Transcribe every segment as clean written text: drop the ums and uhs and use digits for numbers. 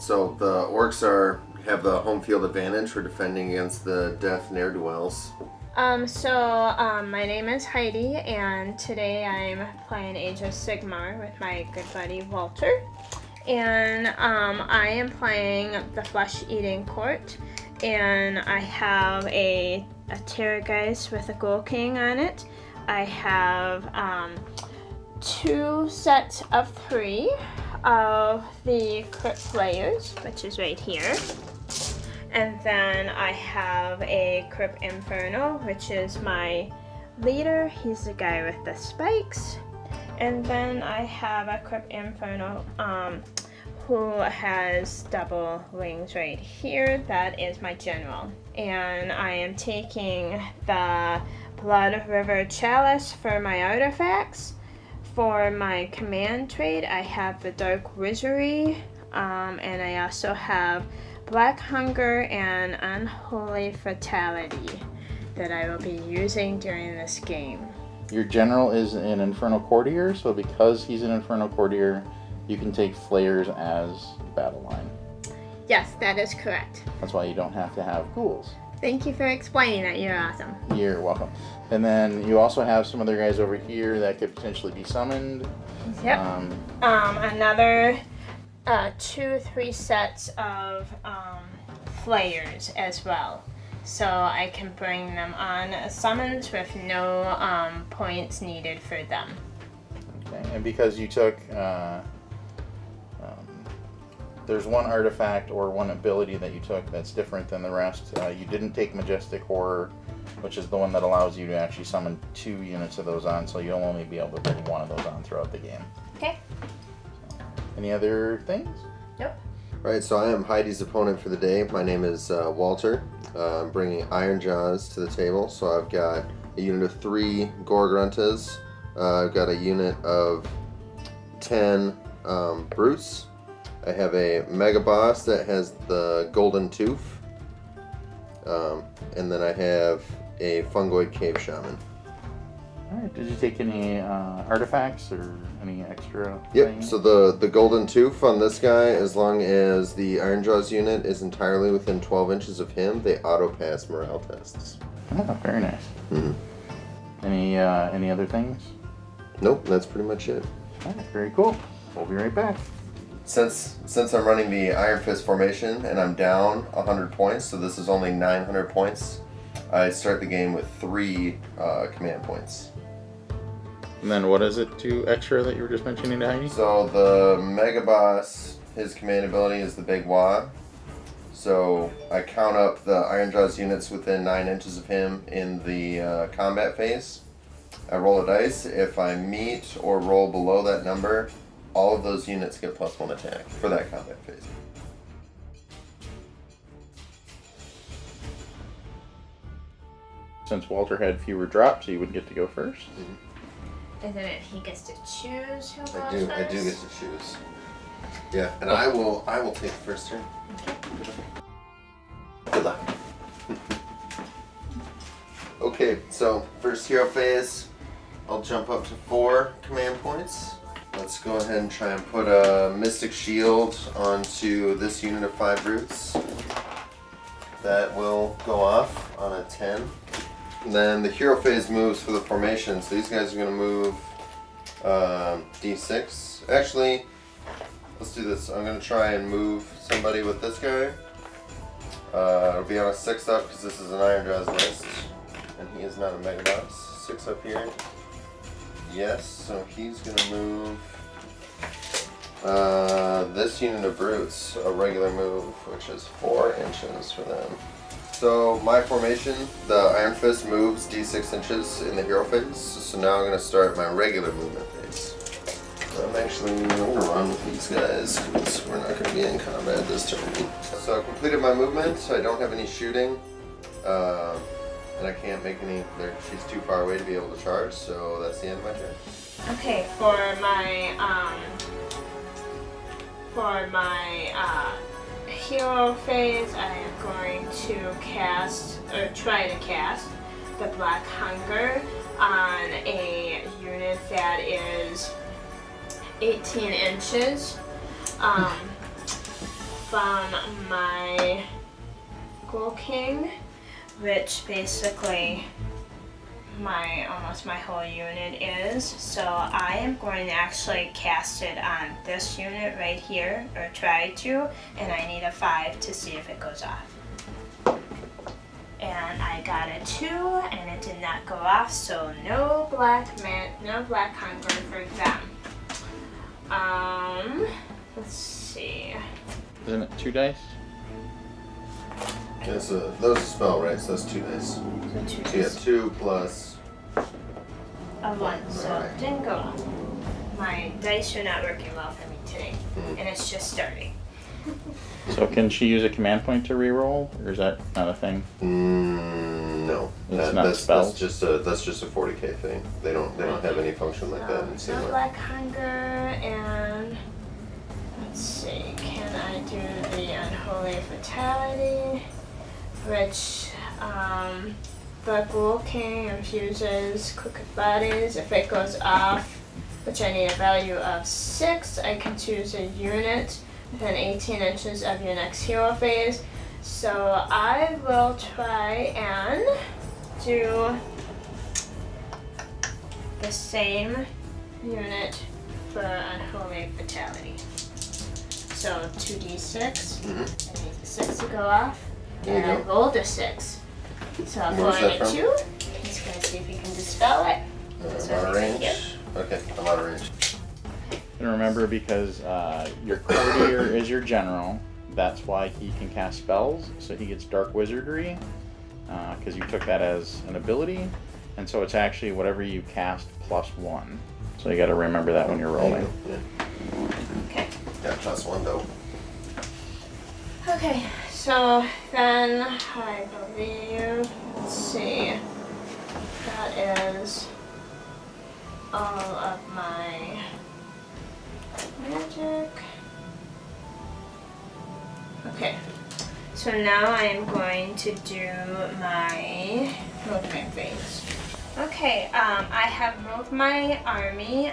So the orcs have the home field advantage for defending against the death ne'er-do-wells. My name is Heidi, and today I'm playing Age of Sigmar with my good buddy Walter. And I am playing the Flesh-Eating Court, and I have a Terrorgeist with a Ghoul King on it. I have 2 sets of 3 of the Crypt Players, which is right here. And then I have a Crypt Inferno, which is my leader. He's the guy with the spikes. And then I have a Crypt Inferno who has double wings right here. That is my general. And I am taking the Blood River Chalice for my artifacts. For my command trait, I have the Dark Wizardry, and I also have Black Hunger and Unholy Fatality that I will be using during this game. Your general is an Infernal Courtier, so because he's an Infernal Courtier, you can take Flayers as battle line. Yes, that is correct. That's why you don't have to have ghouls. Thank you for explaining that. You're awesome. You're welcome. And then you also have some other guys over here that could potentially be summoned. Yep. Another 2-3 sets of Flayers as well. So I can bring them on summons with no points needed for them. Okay. And because you took... there's one artifact or one ability that you took that's different than the rest. You didn't take Majestic Horror, which is the one that allows you to actually summon 2 units of those on, so you'll only be able to bring 1 of those on throughout the game. Okay. So, any other things? Nope. Alright, so I am Heidi's opponent for the day. My name is Walter. I'm bringing Ironjawz to the table. So I've got a unit of 3 Gore-Gruntas. I've got a unit of 10 Brutes. I have a Mega Boss that has the Golden Tooth. And then I have a Fungoid Cave Shaman. Alright, did you take any artifacts or any extra Yep, things? so the Golden Tooth on this guy, as long as the Ironjawz unit is entirely within 12 inches of him, they auto-pass morale tests. Oh, very nice. Mm-hmm. Any other things? Nope, that's pretty much it. Alright, very cool. We'll be right back. Since I'm running the Iron Fist formation and I'm down 100 points, so this is only 900 points, I start the game with 3 command points. And then what is it to extra that you were just mentioning to Heidi? So the Mega Boss, his command ability is the Big Wah. So I count up the Ironjawz units within 9 inches of him in the combat phase. I roll a dice. If I meet or roll below that number, all of those units get +1 attack for that combat phase. Since Walter had fewer drops, he would get to go first. Mm-hmm. Isn't it he gets to choose who goes first? I do get to choose. Yeah, and I will take the first turn. Okay. Good luck. Okay, so first hero phase, I'll jump up to 4 command points. Let's go ahead and try and put a Mystic Shield onto this unit of 5 Brutes. That will go off on a 10. And then the hero phase moves for the formation, so these guys are going to move D6. Actually, let's do this. I'm going to try and move somebody with this guy. It'll be on a 6 up because this is an Ironjawz list. And he is not a Mega Boss. 6 up here. Yes, so he's going to move this unit of Brutes, a regular move, which is 4 inches for them. So my formation, the Iron Fist moves D6 inches in the hero phase, so now I'm going to start my regular movement phase. So I'm actually going to run with these guys, because we're not going to be in combat this turn. So I completed my movement, I don't have any shooting, and I can't make any, she's too far away to be able to charge, so that's the end of my turn. Okay, for my hero phase, I am going to try to cast the Black Hunger on a unit that is 18 inches. from my Ghoul King, which basically almost my whole unit is. So I am going to actually cast it on this unit right here, or try to, and I need a 5 to see if it goes off. And I got a 2, and it did not go off, so no black hunger for them. Let's see. Isn't it 2 dice? Yeah, so that was a spell, right? So that's 2 dice. So 2 So you have 2 plus. a 1, so Alright. it didn't go off. My dice are not working well for me today, and it's just starting. So can she use a command point to reroll, or is that not a thing? No. It's not that's spells? just a 40k thing. They don't have any function like that in No Sigmar. black hunger, and let's see, can I do the unholy fatality, which the Ghoul King infuses crooked bodies. If it goes off, which I need a value of 6, I can choose a unit within 18 inches of your next hero phase. So I will try and do the same unit for Unholy Fatality. So 2d6, I need the 6 to go off, There you and I go. rolled a 6. So I'm Where's rolling that a from? 2. He's going to see if he can dispel it. I'm out of range. Okay, I'm out of range. And remember, because your courtier is your general, that's why he can cast spells. So he gets Dark Wizardry, because you took that as an ability, and so it's actually whatever you cast plus 1. So you got to remember that when you're rolling. Yeah. Okay. Got +1 though. Okay, so then I believe, let's see, that is all of my magic. Okay, so now I am going to do my movement phase. Okay, I have moved my army.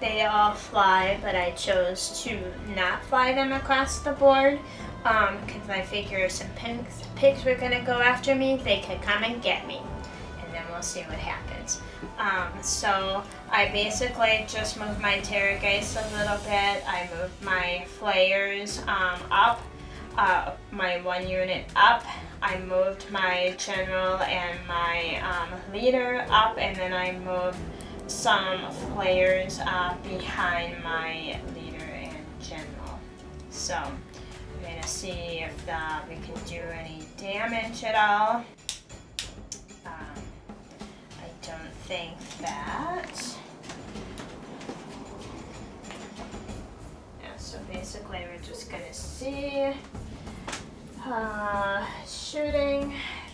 They all fly, but I chose to not fly them across the board because I figure some pigs were going to go after me. They could come and get me, and then we'll see what happens. So I basically just moved my Terrorgeist a little bit. I moved my Flayers up, my 1 unit up. I moved my general and my leader up, and then I moved some Flayers behind my leader and general. So I'm going to see if we can do any damage at all. I don't think that. Yeah, so basically we're just going to see. Shooting,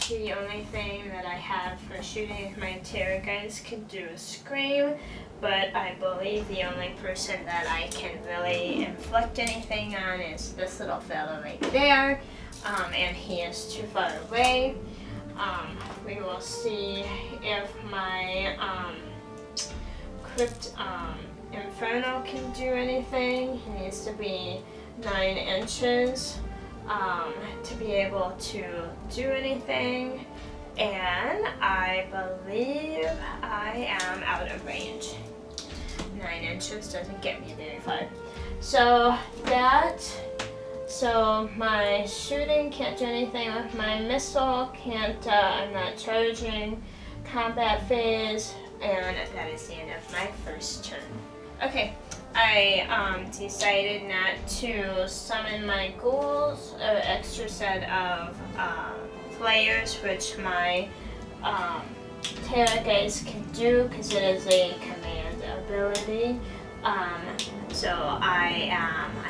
the only thing that I have for shooting is my Terrorgeist can do a scream, but I believe the only person that I can really inflict anything on is this little fellow right there, and he is too far away. We will see if my Crypt Inferno can do anything. He needs to be 9 inches. To be able to do anything, and I believe I am out of range. 9 inches doesn't get me very far. So my shooting can't do anything with my missile, I'm not charging, combat phase, and that is the end of my first turn. Okay. I decided not to summon my ghouls, an extra set of Flayers, which my Terrorgeist can do because it is a command ability. So I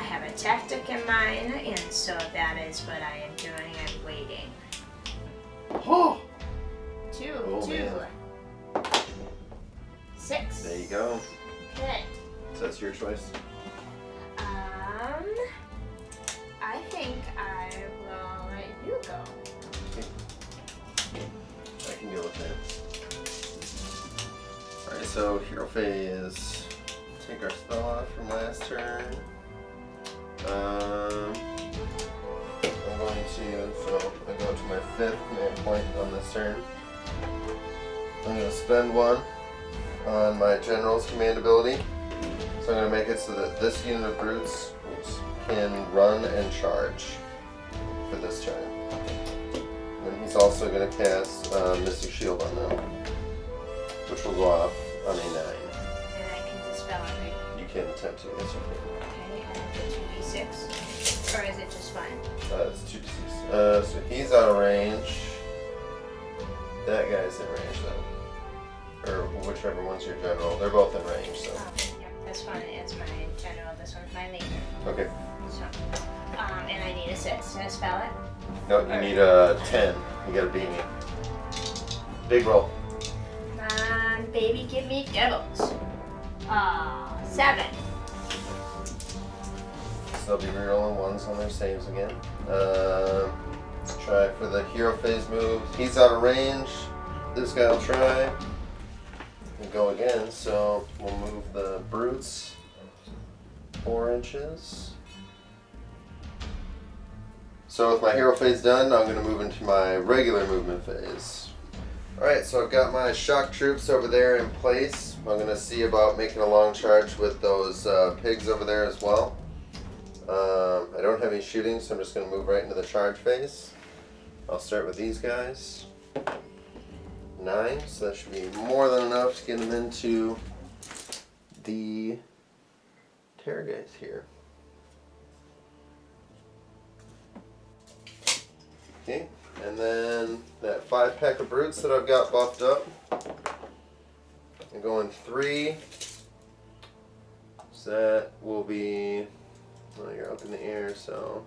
have a tactic in mind, and so that is what I am doing. I'm waiting. Oh! 2, Oh, 2, man. 6. There you go. Okay. So that's your choice. I think I will let you go. I can deal with that. Alright, so hero phase. Take our spell off from last turn. 5th command point on this turn. I'm going to spend 1 on my general's command ability. So I'm going to make it so that this unit of brutes can run and charge for this turn. And he's also going to cast Mystic Shield on them, which will go off on a 9. And I can dispel it, right? You can attempt to, yes, you can. Okay, and it's 2d6. Or is it just 1? It's 2d6. So he's out of range. That guy's in range though. Or whichever one's your general. They're both in range, so. Yeah, this one is my general, this one's my leader. Okay. So, and I need a 6 to spell it. No, you need a 10. You gotta beat me. Big roll. Come on, baby, give me devils. 7. So they'll be rerolling 1s on their saves again. Let's try for the hero phase move. He's out of range. This guy will try. And go again, so we'll move the brutes 4 inches. So with my hero phase done, I'm going to move into my regular movement phase. Alright, so I've got my shock troops over there in place. I'm going to see about making a long charge with those pigs over there as well. I don't have any shooting, so I'm just going to move right into the charge phase. I'll start with these guys. 9, so that should be more than enough to get them into the Terrorgeist here. Okay, and then that 5-pack of brutes that I've got buffed up. I'm going 3. So that will be, well, you're up in the air, so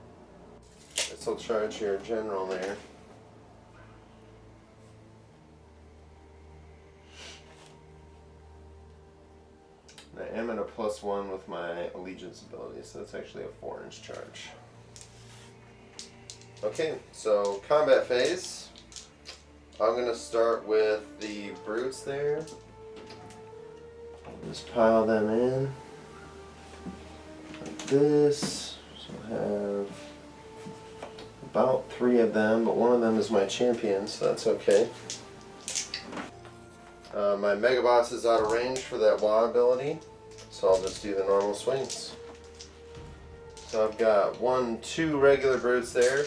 this will charge your general there. I am at a +1 with my allegiance ability, so that's actually a 4-inch charge. Okay, so combat phase. I'm going to start with the brutes there. Just pile them in like this. So I have about 3 of them, but one of them is my champion, so that's okay. My Mega Boss is out of range for that WA ability, so I'll just do the normal swings. So I've got 2 regular brutes there.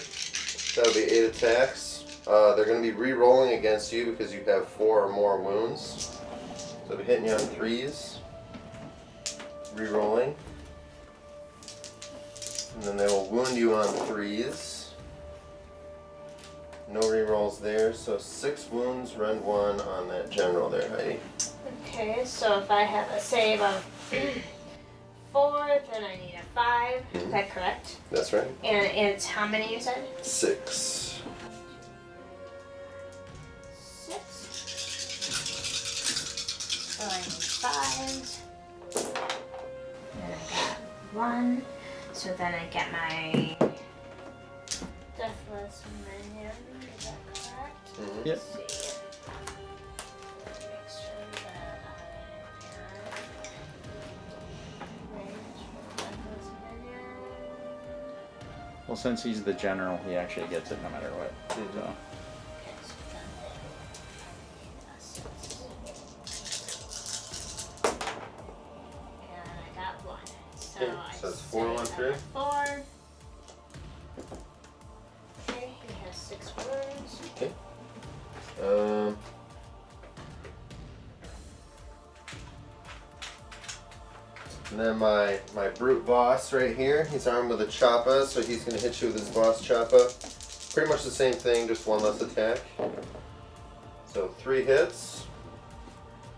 That'll be 8 attacks. They're going to be re-rolling against you because you have 4 or more wounds. So I'll be hitting you on 3s. Re-rolling. And then they will wound you on 3s. No re-rolls there, so 6 wounds, rend 1 on that general there, Heidi. Okay, so if I have a save of 4, then I need a 5. Is that correct? That's right. And it's how many you said? 6. 6. So I need 5s. Then I got 1. So then I get my Deathless Minion. Is that correct? Mm-hmm. Yep. Let's see. Make sure that I am range for Deathless Minion. Well, since he's the general, he actually gets it no matter what. So. Okay, so then I need a 6. And I got 1. So Okay, I so it's say 4, 1, 3. 4. Okay, he has 6 words. Okay. And then my brute boss right here, he's armed with a choppa, so he's going to hit you with his boss choppa. Pretty much the same thing, just 1 less attack. So 3 hits.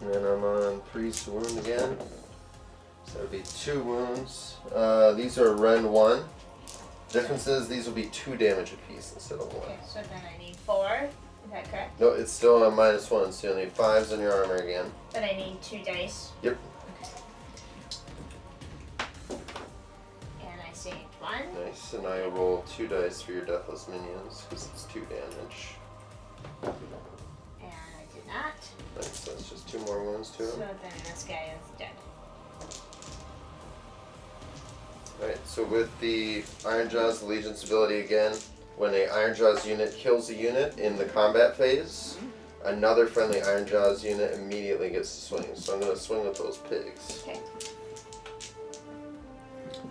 And then I'm on 3s to wound again. So that would be 2 wounds. These are rend 1. Difference is these will be 2 damage apiece instead of 1. Okay, so then I need 4. Is that correct? No, it's still a -1, so you'll need 5s on your armor again. But I need 2 dice. Yep. And I saved 1. Nice, and now you'll roll 2 dice for your Deathless Minions, because it's 2 damage. And I did not. Nice, so that's just 2 more wounds to So him. then this guy is dead. Alright, so with the Ironjawz Allegiance ability again, when a Ironjawz unit kills a unit in the combat phase, another friendly Ironjawz unit immediately gets to swing. So I'm going to swing with those pigs. Okay.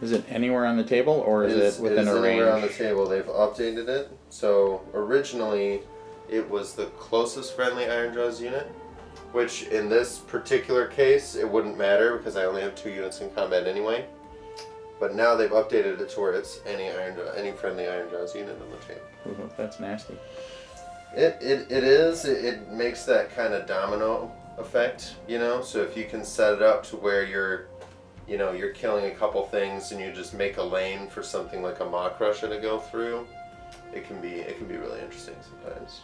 Is it anywhere on the table, or is it within a range? Anywhere on the table. They've updated it. So originally, it was the closest friendly Ironjawz unit, which in this particular case, it wouldn't matter because I only have 2 units in combat anyway. But now they've updated it to where it's any friendly Ironjawz unit on the table. Ooh, that's nasty. It is. It makes that kind of domino effect, you know. So if you can set it up to where you're killing a couple things and you just make a lane for something like a Maw Crusher to go through, it can be really interesting sometimes.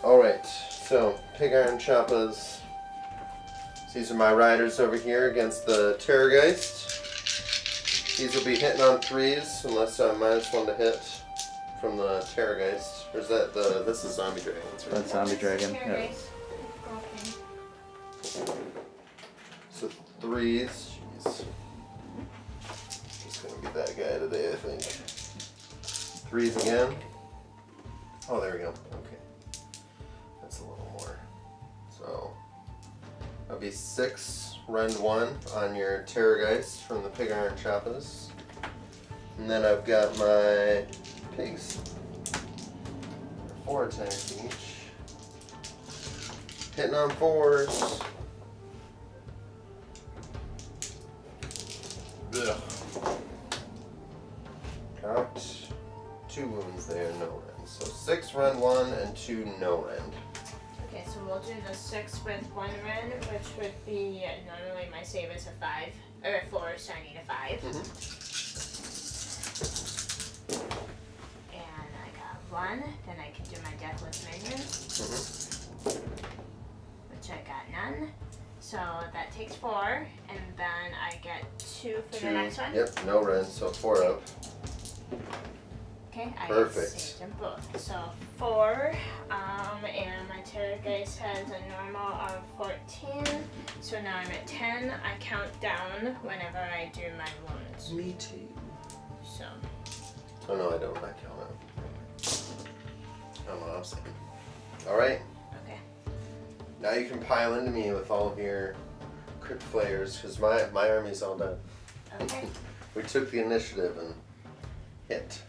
All right, so Pig Iron Choppas. These are my riders over here against the Terrorgeist. These will be hitting on 3s unless I -1 to hit from the Terrorgeist. Or is that this is Zombie Dragon? That's Zombie Dragon. Yeah. Okay. So 3s. Jeez. Just gonna be that guy today, I think. 3s again. Oh, there we go. Okay. That's a little more. So that'll be 6 rend 1 on your Terrorgeist from the Pig Iron Choppas. And then I've got my pigs. 4 attacks each. Hitting on 4s. Ugh. Count 2 wounds there, no rend. So 6 rend 1 and 2 no rend. Okay, so we'll do the 6 with 1 rend, which would be normally my save is a 5 or a 4, so I need a 5. And I got 1. Then I can do my Deathless Minion, which I got none. So that takes 4, and then I get 2 for the next one. Yep, no rend, so 4 up. Okay, I Perfect. saved them both. So 4, and my Terrorgeist has a normal of 14. So now I'm at 10. I count down whenever I do my wounds. Me too. So. Oh no, I don't. I count out. I don't know what I'm saying. Alright. Okay. Now you can pile into me with all of your crypt flayers, because my army's all done. Okay. We took the initiative and hit.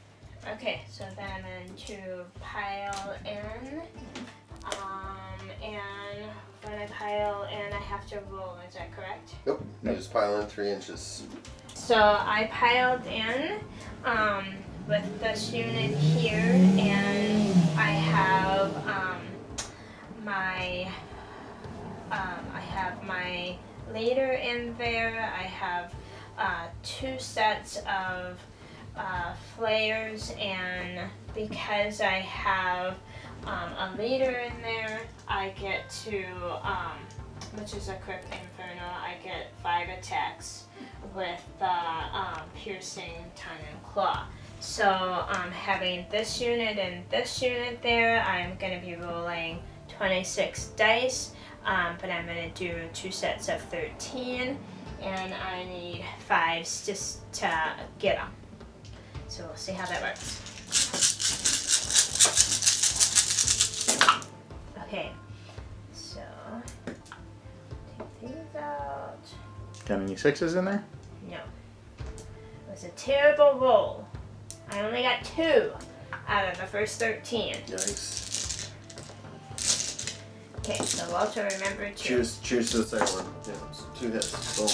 Okay, so then I'm going to pile in. And when I pile in, I have to roll. Is that correct? Nope. You just pile in 3 inches. So I piled in with this unit here, and I have my leader in there. I have 2 sets of flayers, and because I have a leader in there, I get to, which is a Crypt Inferno, I get 5 attacks with the piercing tongue and claw. So having this unit and this unit there, I'm going to be rolling 26 dice, but I'm going to do 2 sets of 13, and I need 5s just to get them. So we'll see how that works. Okay, so take these out. Got any 6s in there? No. It was a terrible roll. I only got 2 out of the first 13. Yikes. Okay, so Walter, remember to... Cheers to the second one. Yeah, so 2 hits. Boom.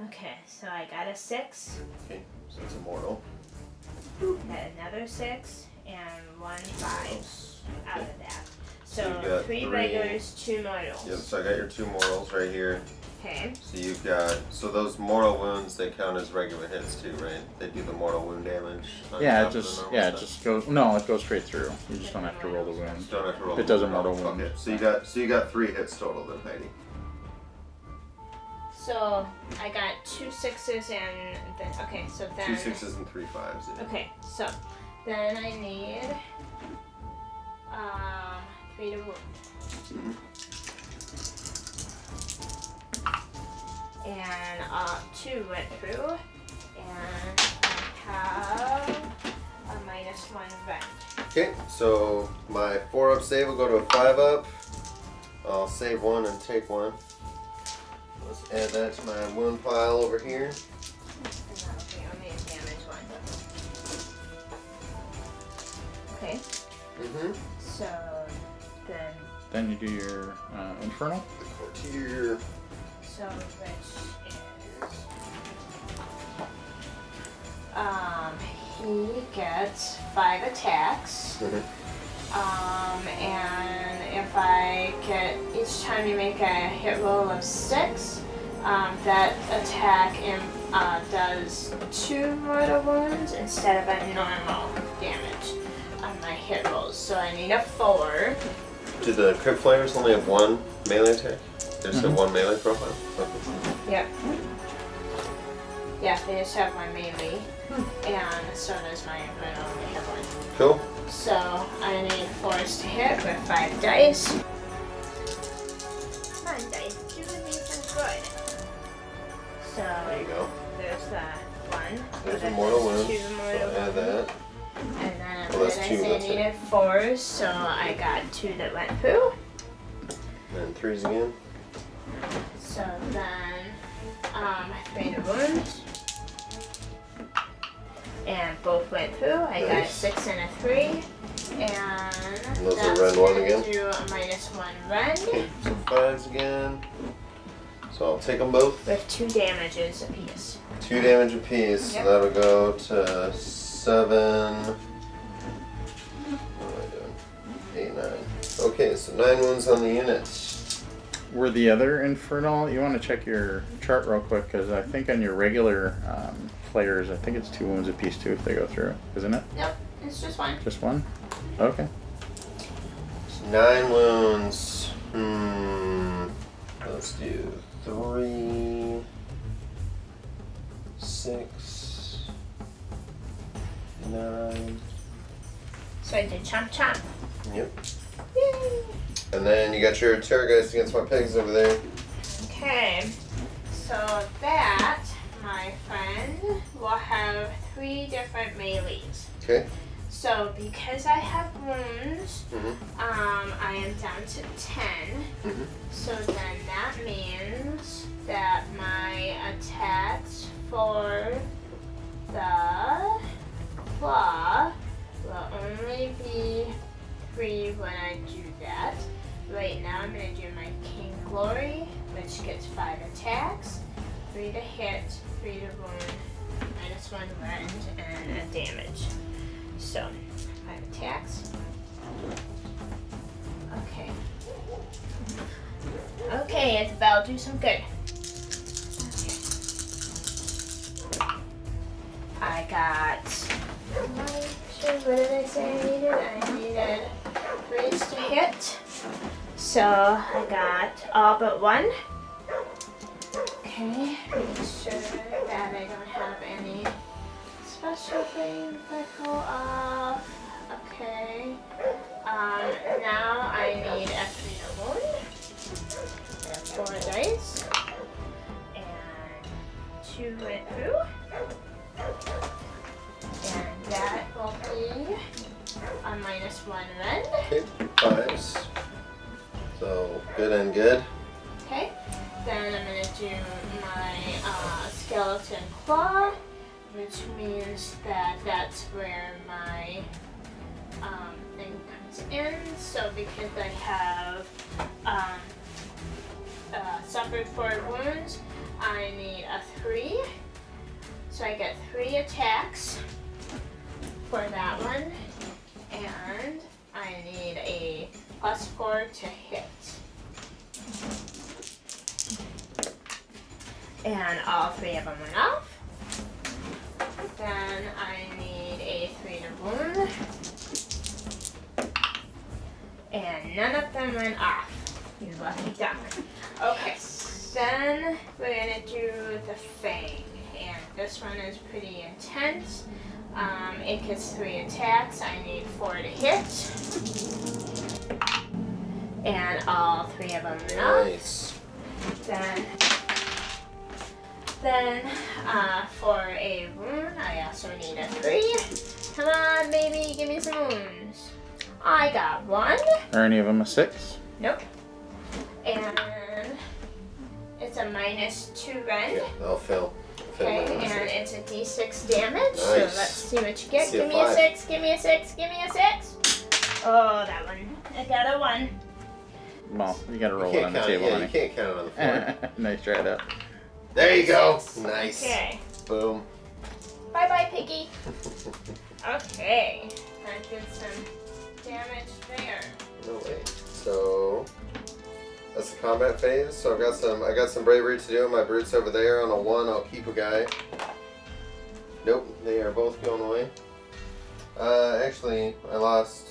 Okay, so I got a 6. Okay, so it's immortal. Got another 6 and 1 5 out of that. So you So got 3 3. regulars, 2 mortals. Yep, so I got your 2 mortals right here. Okay. So you've got, so those mortal wounds, they count as regular hits too, right? They do the mortal wound damage on Yeah, top it of the just normal stuff. it just goes. No, it goes straight through. You just don't have to roll the wound. Don't have to roll It does a the mortal wound. wound. Okay, so you got 3 hits total then, Heidi. So I got 2 6s and then, okay, so then... 2 6s and 3 5s. Yeah. Okay, so then I need 3 to wound. and 2 went through, and I have a -1 rend. Okay, so my 4-up save will go to a 5-up. I'll save 1 and take 1. Let's add that to my wound pile over here. And that'll be only a damage 1. Okay. So Then you do your infernal. Here. So which is he gets 5 attacks. And if I get each time you make a hit roll of 6, that attack does 2 mortal wounds instead of a normal damage on my hit rolls. So I need a 4. Do the crit flayers only have 1 melee attack? They just have 1 melee profile? Okay. Yep. Yeah, they just have 1 melee, and so does my infernal only have 1. Cool. So I need force to hit with 5 dice. Come on, dice, do anything good. So There you go. there's that 1. There's So a mortal that's wound. 2 mortal So add wounds. that. And then Well, that's what did 2, I say that's I it. needed 4, so I got 2 that went through. And 3s again. So then 3 to wounds. And both went through. I got a Nice. 6 and a 3. And those are that's rend 1 gonna again? do a -1 rend Okay, so 5s again. So I'll take them both. with 2 damages apiece. 2 damage apiece. Yep. So that'll go to 7. What am I doing? 8, 9. Okay, so 9 wounds on the unit. Were the other infernal? You want to check your chart real quick because I think on your regular players, I think it's 2 wounds apiece too if they go through, isn't it? Nope, it's just 1. Just 1? Okay. 9 wounds. Let's do 3, 6, 9. So I did chomp chomp. Yep. Yay! And then you got your Terrorgeist against my pigs over there. Okay, so that, my friend, will have 3 different melees. Okay. So because I have wounds, I am down to 10. So then that means that my attacks for the claw will only be 3 when I do that. Right now I'm going to do my King Glory, which gets 5 attacks, 3 to hit, 3 to wound, -1 rend, and a damage. So, 5 attacks. Okay. Okay, Isabel, do some good. Okay. I got... What did I say I needed? I needed 3s to hit. So, I got all but 1. Okay, make sure that I don't have any special things that go off. Okay. Now I need a 3 to wound. I have 4 dice. And 2 went through. And that will be a -1 rend. Okay, 5s. So good and good. Okay. Then I'm going to do my skeleton claw, which means that that's where my thing comes in. So because I have suffered 4 wounds, I need a 3. So I get 3 attacks for that one, and I need a +4 to hit. And all 3 of them went off. Then I need a 3 to wound. And none of them went off. You lucky duck. Okay, then we're gonna do the Fang. And this one is pretty intense. It gets 3 attacks. I need 4 to hit. And all 3 of them went off. Nice. Then Then for a wound, I also need a 3. Come on, baby, give me some wounds. I got 1. Are any of them a 6? Nope. And it's a -2 rend. Yeah, I'll fail. Okay, and it's a d6 damage. Nice. So let's see what you get. See Give a me a 5. 6, give me a 6, give me a 6. Oh, that one. I got a 1. Well, you gotta You roll it can't on the count, table, yeah, you honey. can't count it on the floor. Nice try, though. There you go. Nice. Okay. Boom. Bye bye, piggy. Okay. That did some damage there. No way. So that's the combat phase. So I got some bravery to do. My brutes over there. On a 1, I'll keep a guy. Nope, they are both going away. Actually, I lost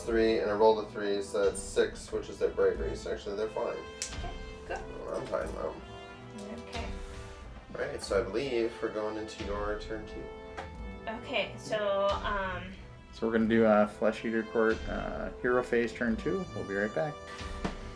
3 and I rolled a 3, so that's 6, which is their bravery. So actually, they're fine. Good. Oh, I'm fine now. Okay. All right, so I believe we're going into your turn 2. Okay, so So we're gonna do Flesh Eater Court Hero Phase Turn 2. We'll be right back.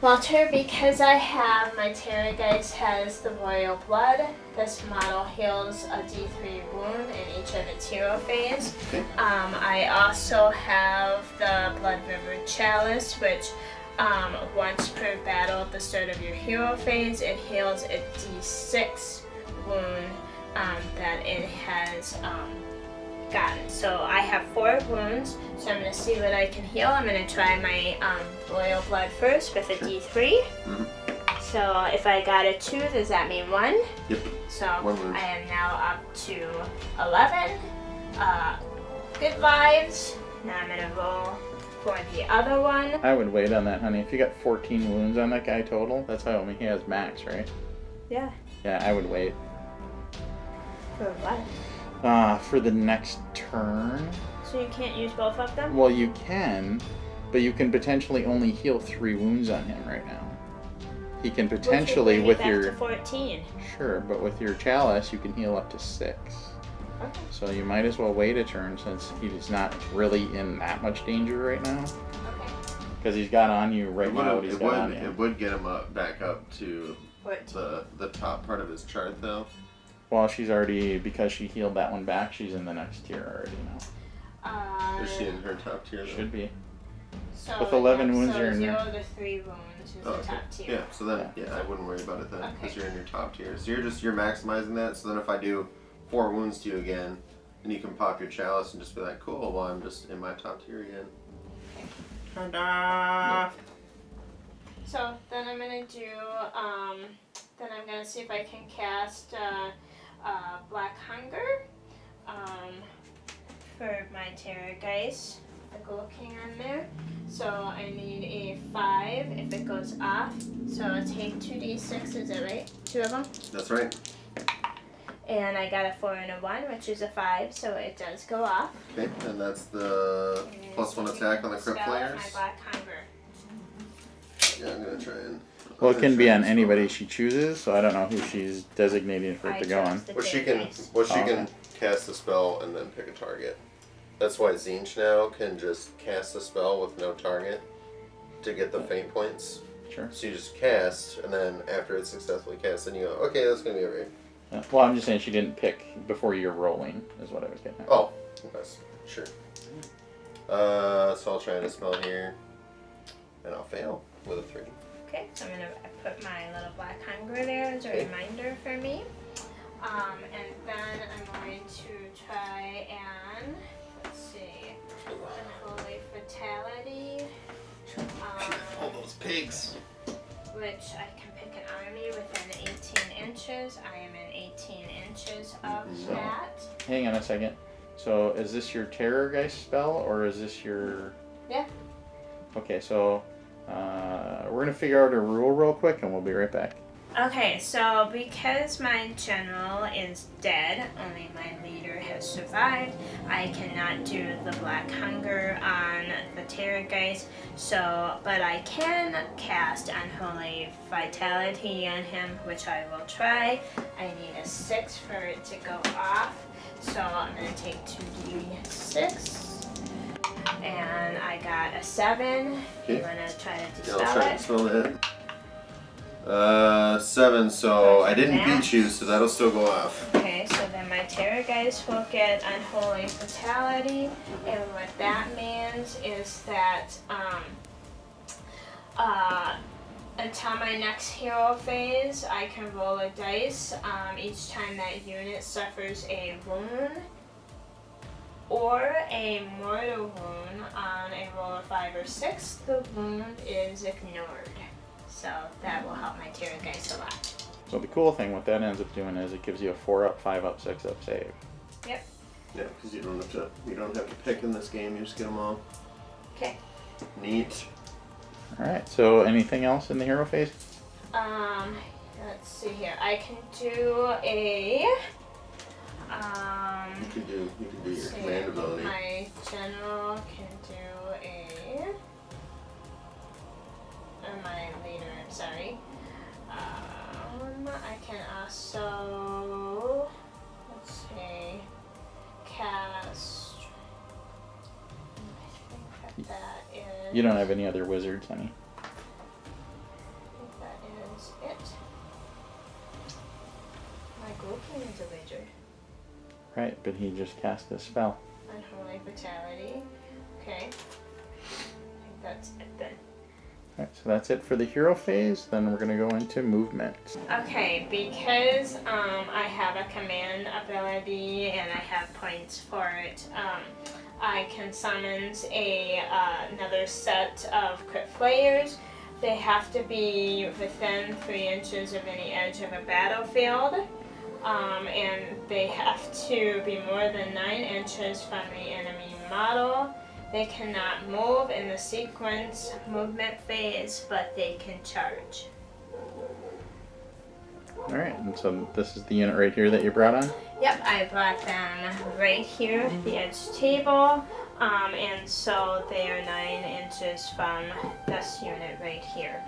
Walter, because I have my Terrorgeist has the Royal Blood, this model heals a D3 wound in each of its hero phase. Okay. I also have the Blood River Chalice, which once per battle at the start of your hero phase, it heals a D6 wound that it has gotten. So I have 4 wounds, so I'm going to see what I can heal. I'm going to try my Royal Blood first with a D3. Mhm. So if I got a 2, does that mean 1? Yep. So 1 wound. I am now up to 11. Good vibes. Now I'm going to roll for the other one. I would wait on that, honey. If you got 14 wounds on that guy total, that's how he has max, right? Yeah. Yeah, I would wait. For what? For the next turn. So you can't use both of them? Well, you can, but you can potentially only heal 3 wounds on him right now. He can potentially, Which would with bring me your... back to 14. Sure, but with your chalice, you can heal up to 6. Okay. So you might as well wait a turn since he's not really in that much danger right now. Okay. Because he's got on you right now. What he's got on you. It would get him back up to 14. the top part of his chart, though. Well, she's already, because she healed that one back, she's in the next tier already now. Is she in her top tier, though? Should be. So with 11 wounds, so you're in 0 there. to 3 wounds is Oh, the okay. top tier. Yeah, so then, yeah, I wouldn't worry about it then, because Okay. you're in your top tier. So you're maximizing that, so then if I do 4 wounds to you again, then you can pop your chalice and just be like, cool, well, I'm just in my top tier again. Ta-da! So then I'm gonna do, then I'm gonna see if I can cast Black Hunger for my Terrorgeist, the Ghoul King on there. So I need a 5 if it goes off. So I'll take 2d6, is that right? 2 of them? That's right. And I got a 4 and a 1, which is a 5, so it does go off. Okay, and that's the And +1 attack on the crit spell players. My Black Hunger. Yeah, I'm gonna try and... Well, it can be on anybody she chooses, so I don't know who she's designating for it to go on. Well, she can cast the spell and then pick a target. That's why Zinch now can just cast a spell with no target to get the faint points. Sure. So you just cast, and then after it's successfully cast, then you go, okay, that's gonna be a raid. Well, I'm just saying she didn't pick before you're rolling, is what I was getting at. Oh, that's sure. So I'll try to spell here, and I'll fail with a 3. Okay, so I'm gonna put my little Black Hunger there as a reminder for me. And then I'm going to try and, let's see, Unholy Fatality. All those pigs. Which I can pick an army within 18 inches. I am in 18 inches of that. Hang on a second. So is this your Terrorgeist spell, or is this your... Yeah. Okay, so we're going to figure out a rule real quick, and we'll be right back. Okay, so because my general is dead, only my leader has survived, I cannot do the Black Hunger on the Terrorgeist, but I can cast Unholy Vitality on him, which I will try. I need a 6 for it to go off, so I'm going to take 2d6. And I got a 7. Okay. I'm going to try to Yeah, I'll dispel try it. to spell that. 7, so I didn't Max. beat you, so that'll still go off. Okay, so then my Terra guys will get Unholy Fatality, and what that means is that until my next hero phase, I can roll a dice each time that unit suffers a wound or a mortal wound on a roll of 5 or 6. The wound is ignored, so that will help my Terra guys a lot. So the cool thing what that ends up doing is it gives you a 4-up, 5-up, 6-up save. Yep. Yeah, because you don't have to pick in this game. You just get them all. Okay. Neat. All right. So anything else in the hero phase? Let's see here. I can do a You can do your let's see, command ability. My general can do a or my leader, I'm sorry. I can also, let's see, cast. I think that is. You don't have any other wizards, honey. I think that is it. My Goldking is a wizard. Right, but he just cast a spell. Unholy Fatality. Okay. I think that's it then. All right, so that's it for the hero phase. Then we're gonna go into movement. Okay, because I have a command ability and I have points for it, I can summon another set of crit players. They have to be within 3 inches of any edge of a battlefield, and they have to be more than 9 inches from the enemy model. They cannot move in the sequence movement phase, but they can charge. All right, and so this is the unit right here that you brought on. Yep, I brought them right here at the edge table, and so they are 9 inches from this unit right here.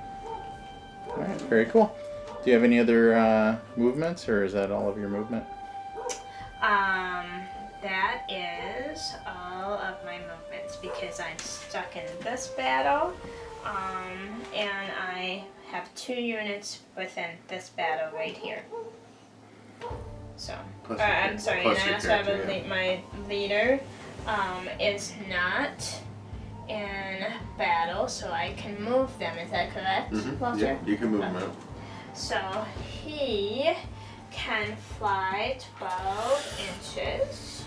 All right, very cool. Do you have any other movements, or is that all of your movement? That is all of my movements because I'm stuck in this battle, and I have 2 units within this battle right here. So, Plus I'm sorry, plus and I your also have character, a my leader is not in battle, so I can move them. Is that correct, Walter? Yeah, you can move them out. So he can fly 12 inches.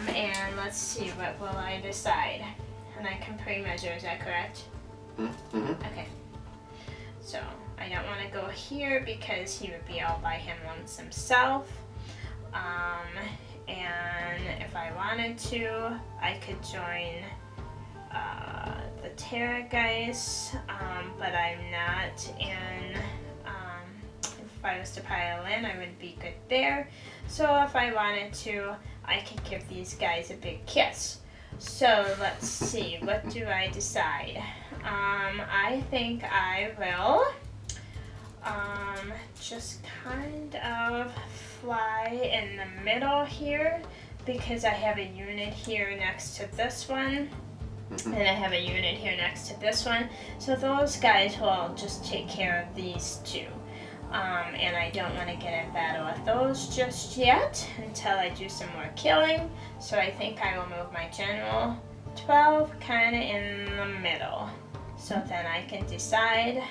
And let's see, what will I decide? And I can pre-measure, is that correct? Mm-hmm. Okay. So I don't want to go here because he would be all by himself. And if I wanted to, I could join the Terra guys, but I'm not in. If I was to pile in, I would be good there. So if I wanted to, I could give these guys a big kiss. So let's see, what do I decide? I think I will just kind of fly in the middle here because I have a unit here next to this one. And I have a unit here next to this one. So those guys will just take care of these 2. And I don't want to get in battle with those just yet until I do some more killing. So I think I will move my general 12 kind of in the middle. So then I can decide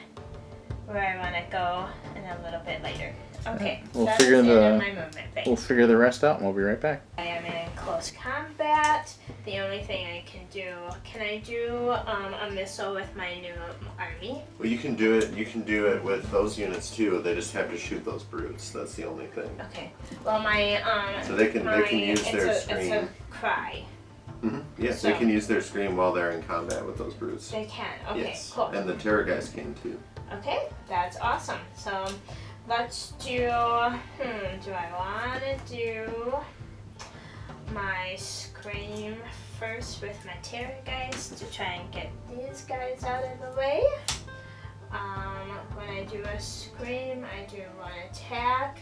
where I want to go in a little bit later. Okay, We'll that figure is the end the- of my movement phase. We'll figure the rest out, and we'll be right back. I am in close combat. The only thing I can I do a missile with my new army? Well, you can do it. You can do it with those units too. They just have to shoot those brutes. That's the only thing. Okay. Well, my So they can use their It's scream. a cry. Yes, So- they can use their scream while they're in combat with those brutes. They can. Okay. Yes, Cool. and the Terra guys can too. Okay, that's awesome. So let's do. Do I want to do my scream first with my Terra guys to try and get these guys out of the way? When I do a scream, I do 1 attack.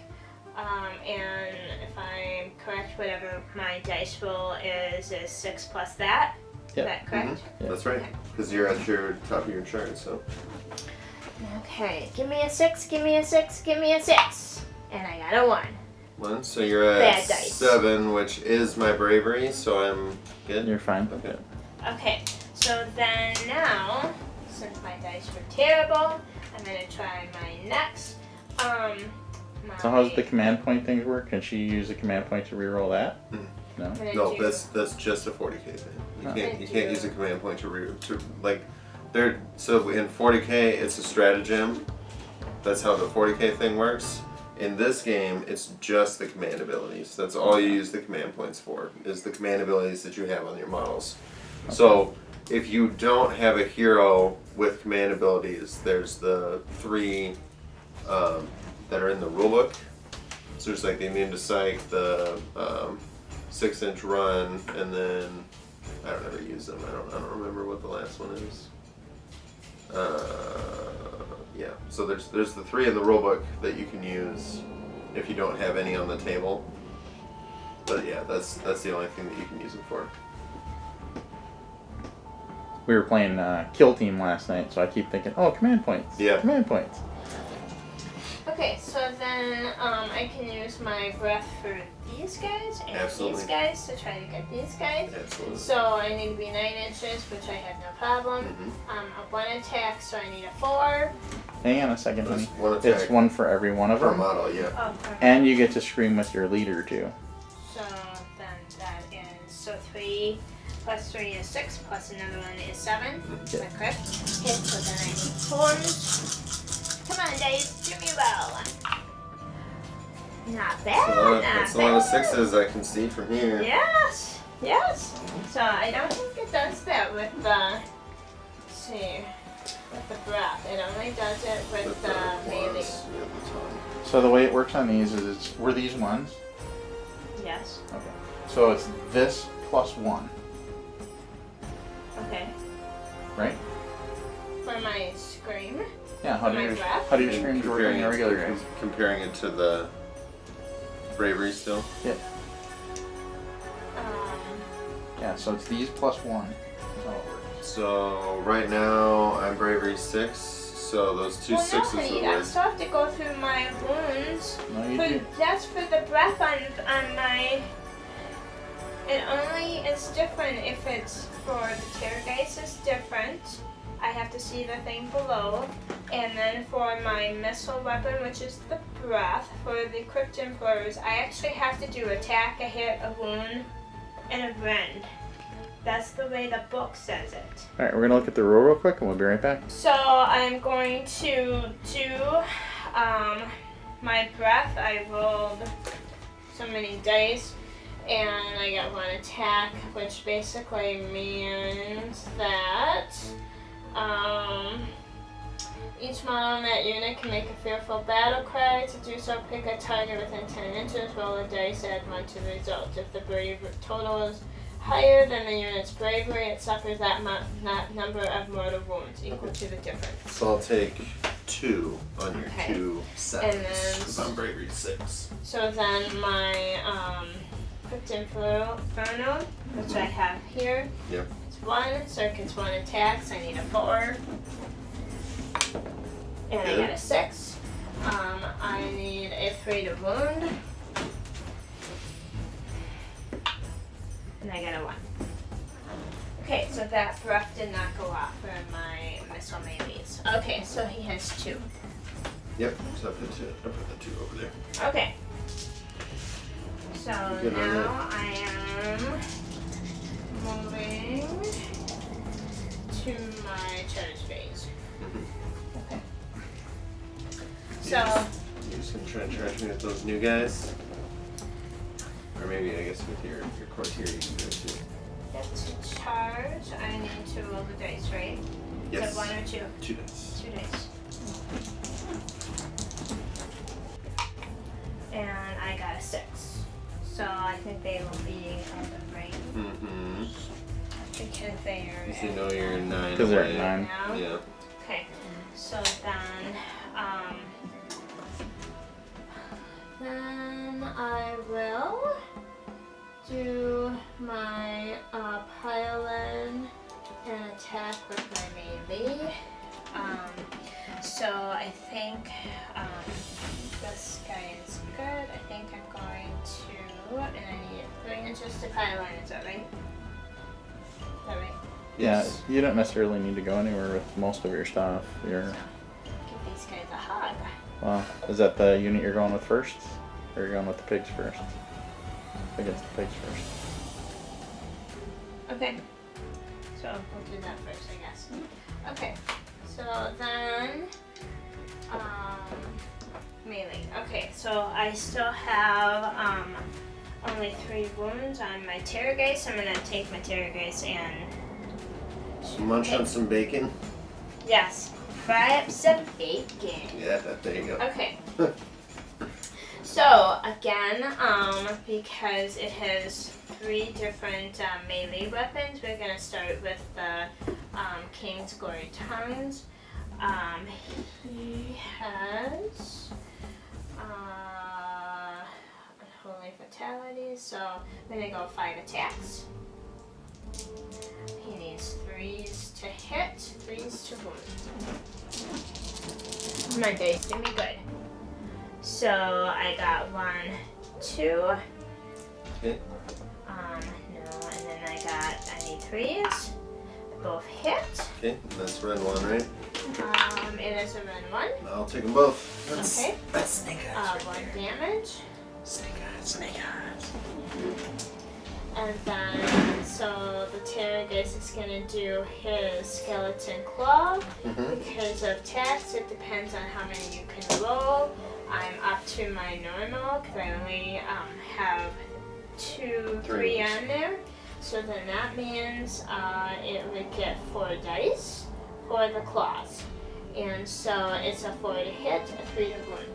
And if I'm correct, whatever my dice roll is 6 plus that. Yep. Is that correct? Yeah. That's right. Because you're at your top of your chart. So Okay, give me a 6, give me a 6, give me a 6. And I got a 1. 1, so you're at Bad dice. 7, which is my bravery, so I'm good. You're fine. Okay. Okay, so then now, since my dice were terrible, I'm gonna try my next. So how's the command point things work? Can she use the command point to reroll that? No. I'm gonna No, do- that's just a 40k thing. You Oh. can't use a command point to like there. So in 40k, it's a stratagem. That's how the 40k thing works. In this game, it's just the command abilities. That's all you use the command points for. Is the command abilities that you have on your models. Okay. So if you don't have a hero with command abilities, there's the 3 that are in the rulebook. So there's like the immune to psych, the 6-inch run, and then I don't ever use them. I don't remember what the last one is. Yeah. So there's the 3 in the rulebook that you can use if you don't have any on the table. But yeah, that's the only thing that you can use it for. We were playing Kill Team last night, so I keep thinking, oh, command points. Yeah. Command points. Okay, so then I can use my breath for these guys and Absolutely. these guys to try to get these guys. Absolutely. So I need to be 9 inches, which I have no problem. A 1 attack, so I need a 4. Hang on a second, There's honey. 1 attack It's 1 for every one of per them. model, yeah. Oh, perfect. And you get to scream with your leader, too. So then that is, so 3 plus 3 is 6, plus another one is 7. Is that correct? Okay, so then I need 4s. Come on, dice, do me well. Not bad, not That's a bad. lot of 6s I can see from here. Yes, yes. So I don't think it does that with the, let's see, with the breath. It only does it with the melee. claws, yeah, the tongue. So the way it works on these is were these ones? Yes. Okay. So it's this plus 1, Okay. right? For my scream. Yeah, how do My you breath? scream Jordan in a regular game? Comparing it to the bravery still. Yeah. Um, Yeah, so it's these plus 1. That's how it works. So right now I'm bravery 6, so those 2 well, 6s no, honey, would I work. still have to go through my wounds. No, you But do. that's for the breath on my. It only is different if it's for the Terrorgeist, it's different. I have to see the thing below. And then for my missile weapon, which is the breath, for the Crypt Implorers, I actually have to do attack, a hit, a wound, and a rend. That's the way the book says it. Alright, we're going to look at the rule real quick and we'll be right back. So I'm going to do my breath. I rolled so many dice and I got 1 attack, which basically means that each model in that unit can make a fearful battle cry. To do so, pick a target within 10 inches, roll a dice, add 1 to the result. If the brave total is higher than the unit's bravery, it suffers that number of mortal wounds equal to the difference. So I'll take 2 on your Okay. 2 7s. And then- Because I'm bravery 6. So then my Crypt Inferno, which I have here, Yep. it's 1, circuits 1 attacks, I need a 4. And I got a 6. I need a 3 to wound. And I got a 1. Okay, so that breath did not go off for my missile melees. Okay, so he has 2. Yep. So I put the 2 over there. Okay. So Good on now I am moving to my charge phase. Okay. So You just gonna try and charge me with those new guys? Or maybe I guess with your courtier you can do it too. to charge, I need to roll the dice, right? Yes. Is it 1 or 2? 2 dice. 2 dice. And I got a 6. So I think they will be out of range Mm-hmm. because they are. So you know you're 9 Because they're at away. 9. Now. Yeah. Okay, so then I will do my pile-in and attack with my melee. So this guy is good. I think I'm going to, and I need 3 inches to pile in. Is that right? Is that right? Yeah, you don't necessarily need to go anywhere with most of your stuff. You're, Give these guys a hug. well, is that the unit you're going with first? Or you're going with the pigs first? I think it's the pigs first. Okay. So we'll do that first, I guess. Okay. So then, melee. Okay. So I still have only 3 wounds on my Terrorgeist. I'm gonna take my Terrorgeist and Munch on some bacon. yes, fry up some bacon. Yeah, there you go. Okay. So again, because it has 3 different melee weapons, we're gonna start with the King's Gory Tongues. He has Unholy Fatalities, so I'm gonna go 5 attacks. He needs 3s to hit, 3s to wound. My dice do me good. So I got 1, 2. Okay. No, and then I need 3s. Both hit. Okay, that's red one, right? It is a red 1. I'll take them both. Okay. That's snake eyes. 1 damage. Snake eyes, snake eyes. And then, so the Terrorgeist is going to do his Skeleton Claw. Because of tax, it depends on how many you can roll. I'm up to my normal because I only have 2, 3 on there. So then that means it would get 4 dice for the claws. And so it's a 4 to hit, a 3 to wound.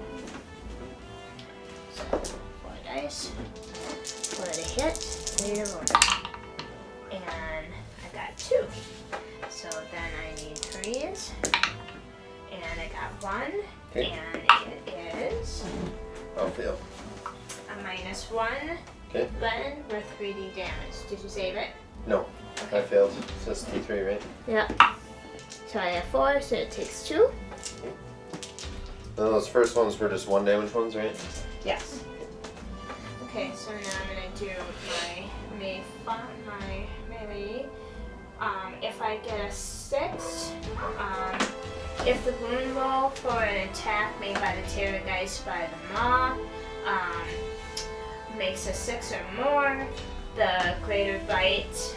So 4 dice, 4 to hit, 3 to wound. And I got 2. So then I need 3s. And I got 1. Okay. And it is I'll fail. a -1 Okay. button with 3d damage. Did you save it? No, I failed. So it's D3, right? Yeah. So I have 4, so it takes 2. Those first ones were just 1 damage ones, right? Yes. Okay, so now I'm gonna do my melee. If I get a 6, if the wound roll for an attack made by the Terrorgeist by the Maw makes a 6 or more, the Greater Bite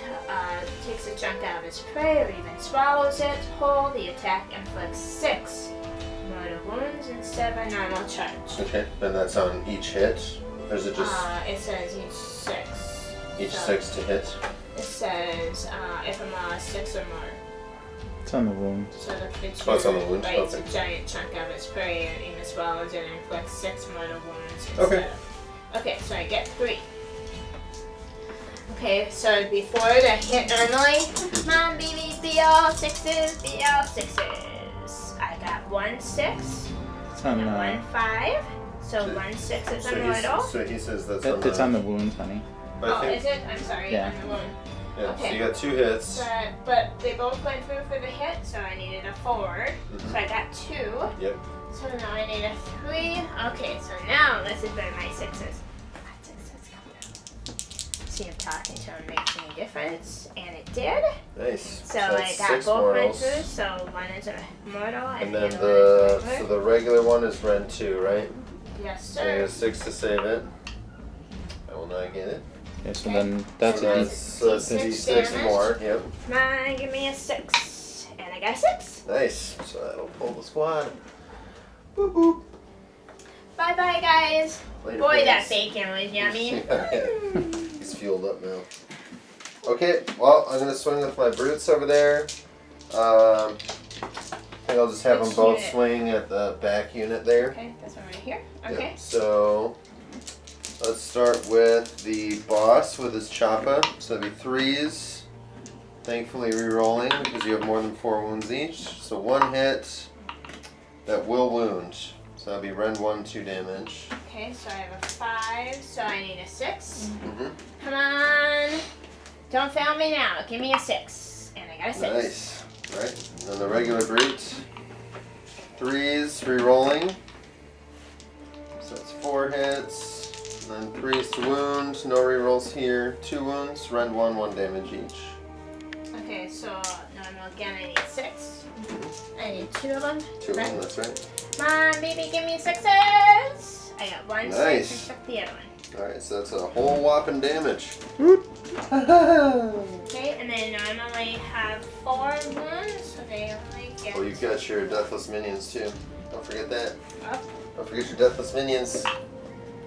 takes a chunk out of its prey or even swallows it whole. The attack inflicts 6 mortal wounds instead of a normal charge. Okay, and that's on each hit? Or is it just It says each 6. each so 6 to hit? It says if a Maw is 6 or more. It's on the wound. So the creature Oh, it's on the wound? bites Okay. a giant chunk of its prey and even swallows it and inflicts 6 mortal wounds instead Okay. of. Okay, so I get 3. Okay, so before the hit normally, come on baby, be all 6s, be all 6s. I got 1 6 It's on and the. 1 5. So So- 1 6 is a So mortal. he says that's It's on the wound, honey. But I Oh, think, is it? I'm sorry, Yeah. on the wound. yeah, okay. so you got 2 hits. But they both went through for the hit, so I needed a 4. Mhm. So I got 2. Yep. So now I need a 3. Okay, so now this is where my 6s. My 6s come down. See if talking to him makes any difference, and it did. Nice. So I that's got 6 both mortals. went through. So 1 is a mortal, And the then other one is regular. so the regular one is Ren 2, right? Yes, So you sir. get 6 to save it. I will not get it. Okay, so then that's So a that's- D. So that's D6 D6 damage. more. Yep. Come on, give me a 6. And I got a 6. Nice. So that'll pull the squad. Boop boop. Bye bye, guys. Later, Boy, that babies. bacon was yummy. He's fueled up now. Okay, well, I'm gonna swing with my brutes over there. I think I'll just have them Which both unit? swing at the back unit there. Okay, this one right here. Yep, Okay. so let's start with the boss with his choppa. So that'd be 3s. Thankfully re-rolling because you have more than 4 wounds each. So 1 hit that will wound. So that'd be rend 1, 2 damage. Okay, so I have a 5, so I need a 6. Mm-hmm. Come on. Don't fail me now. Give me a 6. And I got a 6. Nice. Right. And then the regular brute. 3s, re-rolling. So that's 4 hits. And then 3s to wound, no re-rolls here. 2 wounds, rend 1, 1 damage each. Okay, so normal again, I need 6. I need 2 of them. 2 of them, that's right. Come on, baby, give me 6s! I got 1 Nice. 6 and took the other one. Alright, so that's a whole whopping damage. Okay, and then normally have 4 wounds, so they only get... Oh, you've got your deathless minions too. Don't forget that. Oh, Don't forget your deathless minions.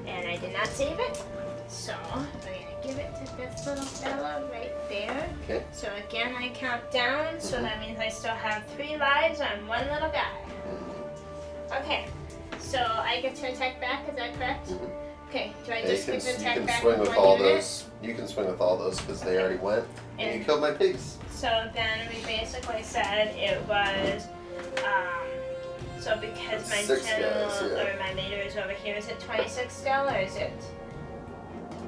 and I did not save it, so I'm going to give it to this little fella right there. Okay. So again, I count down, so that means I still have 3 lives on 1 little guy. Okay, so I get to attack back, is that correct? Okay, do I Yeah, just get to you attack can back swing with with 1 all unit? those. You can swing with all those because they already went. And you killed my pigs. So then we basically said it was, so because my 6 general, guys, yeah. or my leader is over here, is it 26 still, or is it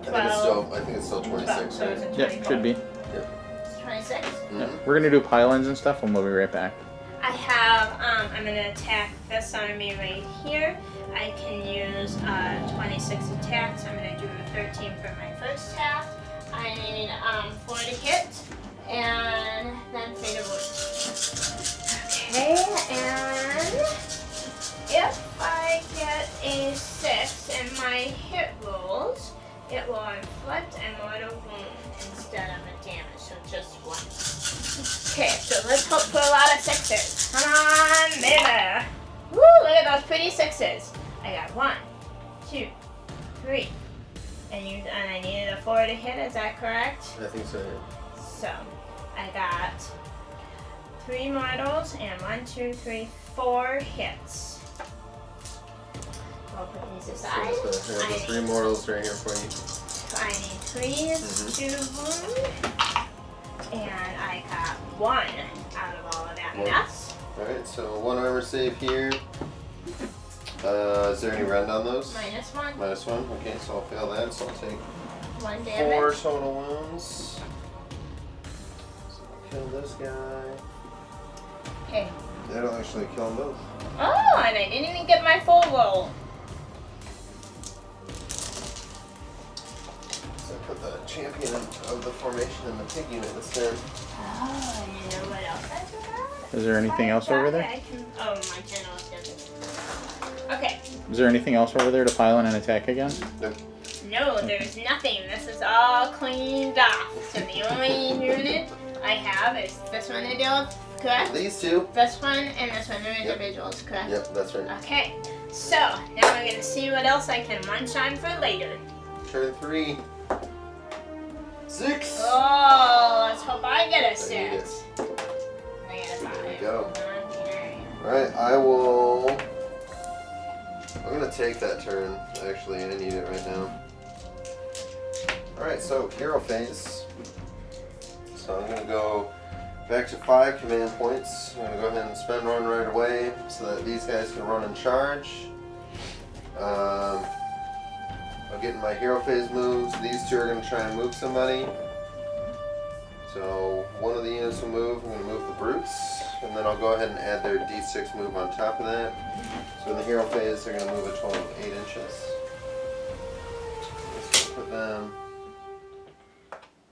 I think it's still 12? 26, So is right? it Yeah, 24? should be. It's 26? Yeah. We're gonna do pylons and stuff, and we'll be right back. I have, I'm going to attack this army right here. I can use 26 attacks. I'm going to do 13 for my first attack. I need 4 to hit, and then 3 to wound. Okay, and if I get a 6 in my hit rolls, it will inflict a mortal wound instead of a damage, so just 1. Okay, so let's hope for a lot of 6s. Come on, baby. Woo, look at those pretty 6s. I got 1, 2, 3. And I needed a 4 to hit, is that correct? I think so, yeah. So, I got 3 mortals and 1, 2, 3, 4 hits. I'll put these aside. So, I have the 3 mortals right here for you. I need 3s to wound. And I got 1 out of all of that mess. Alright, so 1 armor save here. Is there any rend on those? -1. -1. Okay, so I'll fail that, so I'll take 1 4 damage. total wounds. So I'll kill this guy. Okay. That'll actually kill them both. Oh, and I didn't even get my full roll. So I put the champion of the formation in the pig unit instead. Oh, and you know what else I forgot? Is there anything else over there? Oh, my general doesn't. Okay. Is there anything else over there to pylon and attack again? Nope. No, there's nothing. This is all cleaned off. So the only unit I have is this one to deal with, correct? These 2. This one and this one. They're individuals, correct? Yep, that's right. Okay. So, now we're going to see what else I can munch on for later. Turn 3. 6. Oh, let's hope I get a I need 6. I got a 5. There you go. Okay. Alright, I'm gonna take that turn. Actually, I need it right now. Alright, so hero phase. So I'm gonna go back to 5 command points. I'm gonna go ahead and spend 1 right away so that these guys can run and charge. I'll get in my hero phase moves. These 2 are gonna try and move somebody. So 1 of the units will move. I'm going to move the brutes, and then I'll go ahead and add their D6 move on top of that. So in the hero phase, they're going to move a total of 8 inches. So put them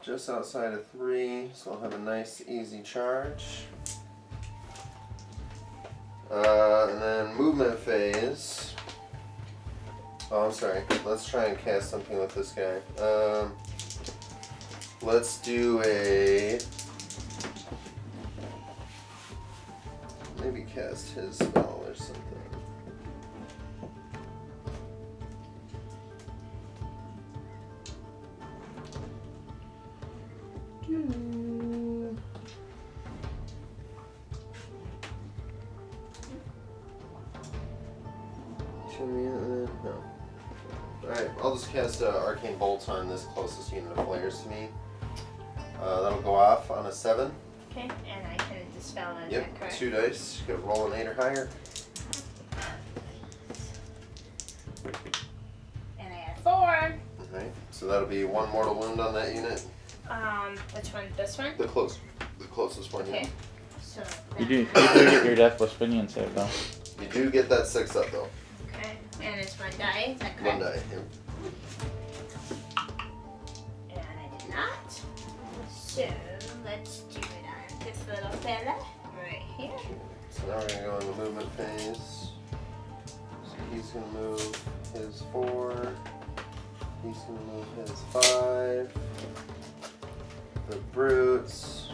just outside of 3, so I'll have a nice easy charge. And then movement phase. Oh, I'm sorry. Let's try and cast something with this guy. Let's do a... Maybe cast his spell or something. No. Alright, I'll just cast Arcane Bolt on this closest unit of players to me. That'll go off on a 7. Okay, and I can dispel it, is Yep, that correct? 2 dice. You got roll an 8 or higher. And I had 4. Alright, so that'll be 1 mortal wound on that unit. Which one? This one? The closest one, yeah. Okay. So You do get your deathless minion save though. You do get that 6 up though. Okay. And it's 1 die. Is that correct? 1 die. Yep. And I did not. So let's do it on this little fella right here. So now we're gonna go in the movement phase. So he's gonna move his 4. He's gonna move his 5. The brutes.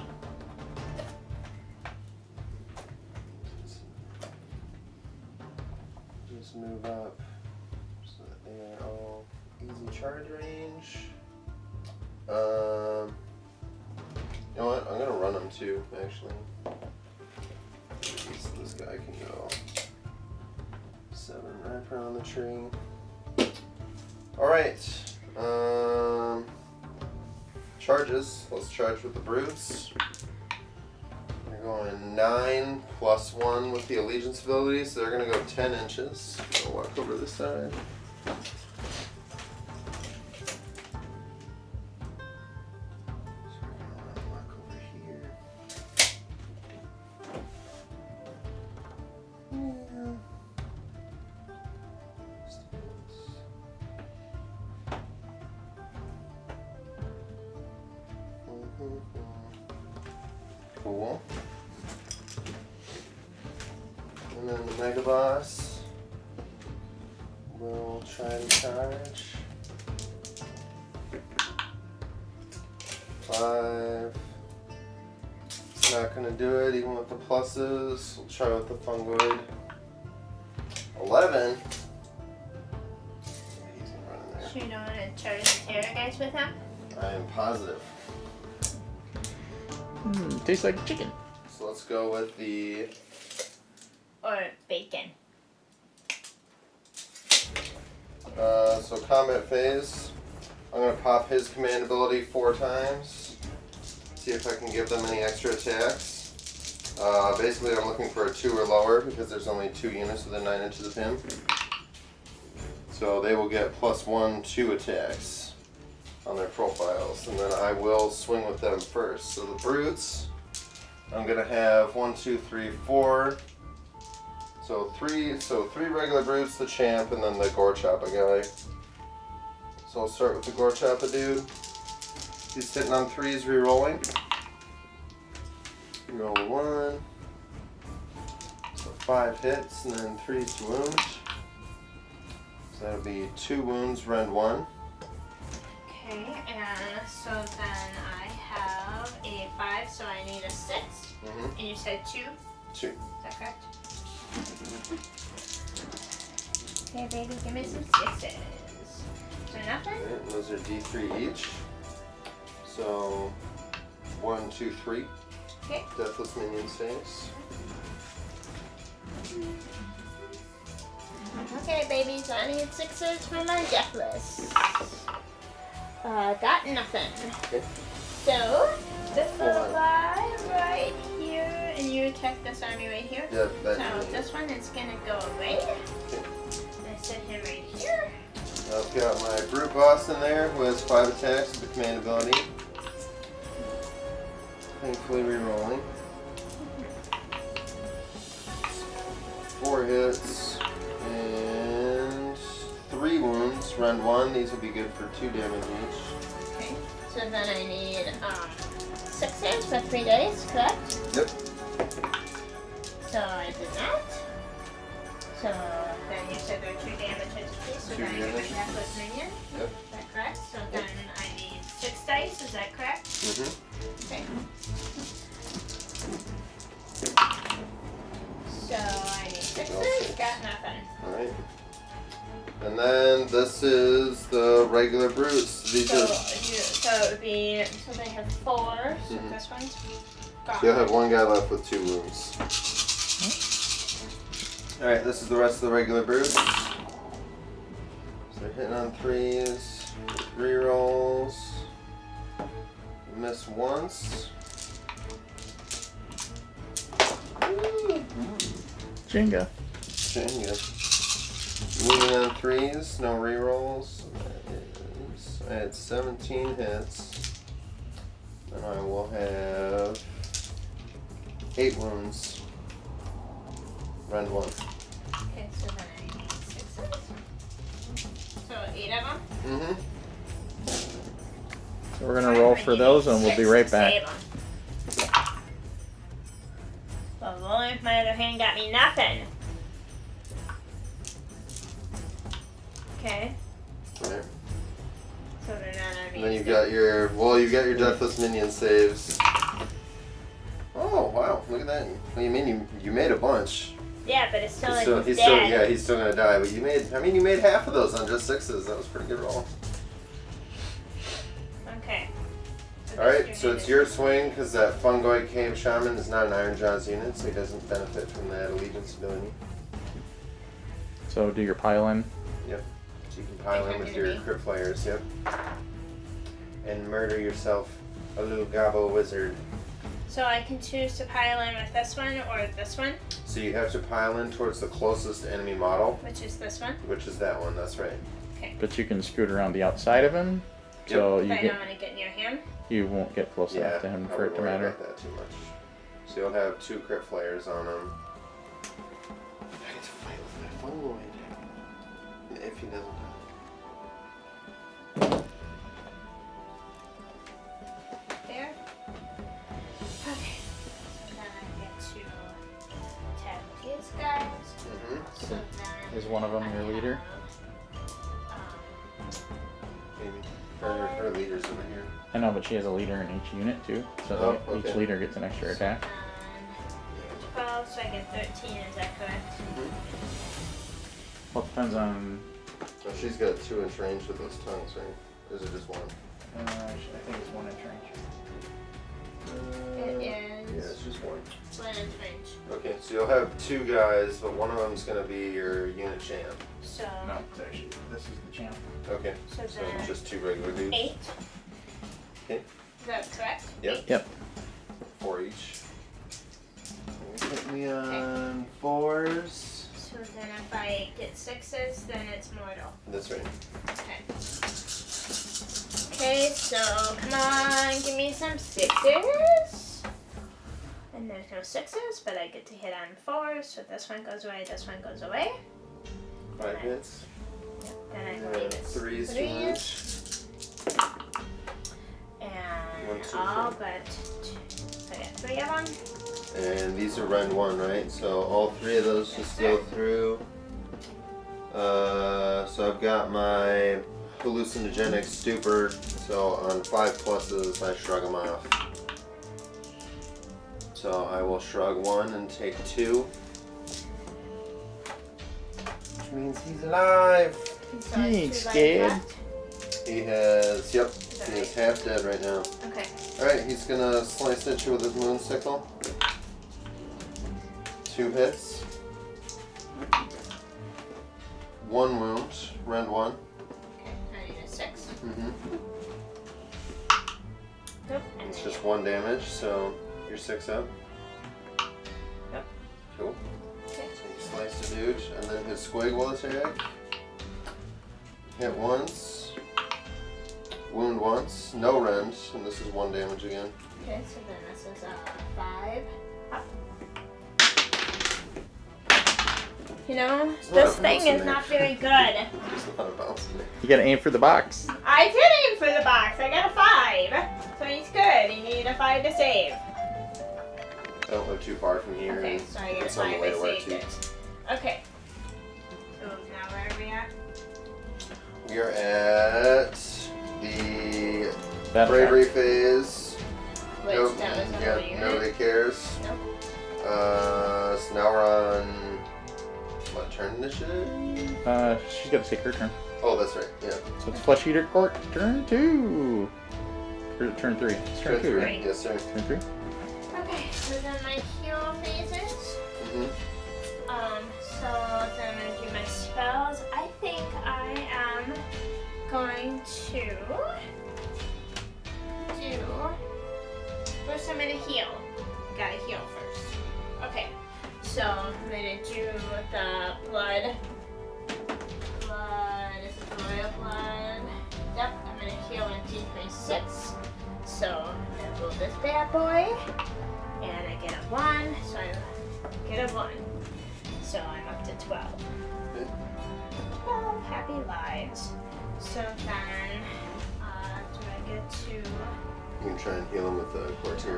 Just move up so that they are all easy charge range. You know what? I'm gonna run them too, actually. So this guy can go 7 right around the tree. Alright. Charges. Let's charge with the brutes. They're going 9 plus 1 with the allegiance ability, so they're gonna go 10 inches. I'll walk over this side. Cool. And then the Mega Boss will try to charge. 5. Not gonna do it even with the pluses. We'll try with the Fungoid. 11. He's gonna run in there. So you don't want to charge the terror guys with him? I am positive. Tastes like chicken. So let's go with the Or bacon? so combat phase. I'm gonna pop his command ability 4 times. See if I can give them any extra attacks. Basically, I'm looking for a 2 or lower because there's only 2 units within 9 inches of him. So they will get +1, 2 attacks on their profiles, and then I will swing with them first. So the brutes, I'm gonna have 1, 2, 3, 4. So three regular brutes, the champ, and then the Gorchoppa guy. So I'll start with the Gorchoppa dude. He's hitting on 3s, re-rolling. Roll 1. So 5 hits, and then 3s to wound. So that'll be 2 wounds, rend 1. Okay, and so then I have a 5, so I need a 6. Mm-hmm. And you said 2? 2. Is that correct? Okay, baby, give me some 6s. So nothing? Okay, those are D3 each. So 1, 2, 3. Okay. Deathless minion saves. Okay, babies, I need 6s for my deathless. Got nothing. Okay. So, this little guy right here, and you attack this army right here. Yeah, that So this one is gonna go away. Okay. I set him right here. I've got my brute boss in there who has 5 attacks with the command ability. Thankfully re-rolling. 4 hits and 3 wounds. Rend 1. These will be good for 2 damage each. Okay. So then I need 6s for 3 days, correct? Yep. So I did that. So then you said there are 2 damages please. So 2 then I get my damage. deathless minion. Yep. Is that correct? So then I need 6 dice, is that correct? Mm-hmm. Okay. So I need 6s, got nothing. Alright. And then this is the regular brutes. These So, are. so it would be, so they have 4, so Mhm. this one's gone. So you'll have 1 guy left with 2 wounds. Alright, this is the rest of the regular brutes. So they're hitting on 3s, 3 rolls. Miss once. Jenga. Jenga. Moving on 3s, no rerolls. I had 17 hits. And I will have 8 wounds. Rend 1. 8 of them? Mm-hmm. So we're gonna roll for those, and we'll be right back. Well, rolling with my other hand got me nothing. Okay. Right. So they're not on me. And then you've got your deathless minion saves. Oh wow! Look at that. Well, you mean you made a bunch? Yeah, but it's still like He's dead. he's still gonna die. But you made half of those on just 6s. That was a pretty good roll. Okay. All right, so it's your swing because that fungoid cave shaman is not an Ironjawz unit, so he doesn't benefit from that allegiance ability. So do your pile in. Yep. So you can pile in with your crit flayers. Yep. And murder yourself, a little gobbo wizard. So I can choose to pile in with this one or this one, So you have to pile in towards the closest enemy model, which is this one. which is that one. That's right. Okay. But you can scoot around the outside of him, so But you I don't want to get near him. you won't get close enough to him I for it wouldn't to worry matter. about that too much. So you'll have 2 crit flayers on him. I get to fight with my fungoid. If he doesn't die. There. Okay. So then I get to attack these guys. Mm-hmm. So then Is one of them your leader? Maybe. Her leader's over here. I know, but she has a leader in each unit too, so Oh, each okay. leader gets an extra attack. And 12, so I get 13. Is that correct? Well, it depends on. Oh, she's got 2-inch range with those tongues, right? Or is it just 1? I think it's 1 inch range. It Yeah, is it's just 1. 1 inch range. Okay, so you'll have 2 guys, but one of them's gonna be your unit champ. So, No, it's actually this is the champ. Okay, so so then it's just 2 regular dudes. 8. Okay. Is that correct? Yep. Yep. 4 each. Put me on 4s. So then if I get 6s, then it's mortal. That's right. Okay. Okay, so come on, give me some 6s. And there's no 6s, but I get to hit on 4s, so this one goes away, this one goes away. 5 hits. Then I believe it's 3s. 3s. And 1, 2, all 3. but 2. I got 3 of them. And these are rend 1, right? So all 3 of those just go through. So I've got my hallucinogenic stupor. So on 5 pluses, I shrug them off. So I will shrug 1 and take 2. Which means he's alive. So He it's ain't 2 life scared. left. He has, yep, that he is half dead right now. Okay. Alright, he's gonna slice at you with his moon sickle. 2 hits. 1 wound, rend 1. Okay, I need a 6. Mm-hmm. Nope. And It's then just 1 damage, so you're 6 up. Yep. Cool. Okay. So you slice the dude, and then his squig will attack. Hit once. Wound once. No rend, and this is 1 damage again. Okay, so then this is 5. Up. You know, There's this not a thing bounce in is there. not very good. There's a lot of bounce in there. You gotta aim for the box. I did aim for the box. I got a 5. So he's good. He needed a 5 to save. I don't live too far from here. Okay, and so I get a it's on the 5. way I to work saved too. it. Okay. So now where are we at? We are at the Battle bravery phase. Which Nope. that was Yeah, another unit. nobody cares. Nope. So now we're on what turn initiative? She's gotta take her turn. Oh, that's right. Yeah. So it's Flesh Eater Court, turn 2. Or turn 3. It's turn 2, right? Yes, sir. Turn 3? Okay, so then my hero phases. Mm-hmm. So then I'm gonna do my spells. I think I am going to do. First, I'm gonna heal. Gotta heal first. Okay, so I'm gonna do the blood. Is it the royal blood? Yep, I'm gonna heal in D36. So I'm gonna roll this bad boy, and I get a 1. So I get a 1. So I'm up to 12. 12 happy lives. So then, do I get to... You can try and heal him with the courtier,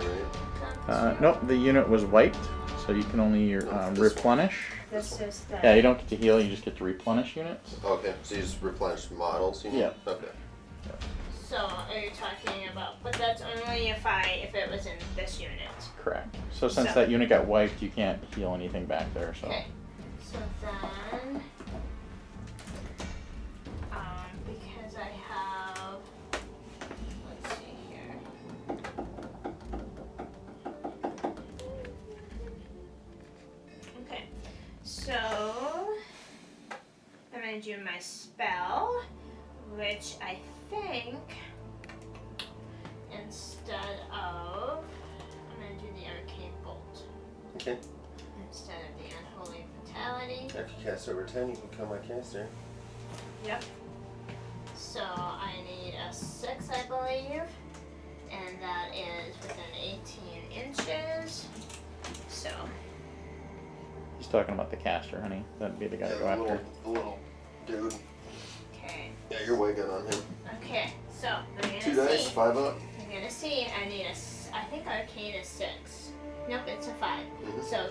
right? Nope, the unit was wiped, so you can only replenish. This is the... Yeah, you don't get to heal, you just get to replenish units. Okay, so you just replenish models, you mean? Yeah. Okay. So, are you talking about... But that's only if it was in this unit. Correct. So since So- that unit got wiped, you can't heal anything back there, so. Okay. So then... because I have... Let's see here. Okay. So... I'm going to do my spell, which I think... Instead of... I'm going to do the Arcane Bolt. Okay. Instead of the Unholy Fatality. After you cast over 10, you can kill my caster. Yep. So I need a 6, I believe. And that is within 18 inches. So, He's talking about the caster, honey. That'd be the guy to go after. The little dude. okay. Yeah, you're way good on him. Okay, so I'm going 2 to dice, see. 5 up. I'm going to see. I need I think Arcane is 6. Nope, it's a 5. Mhm. So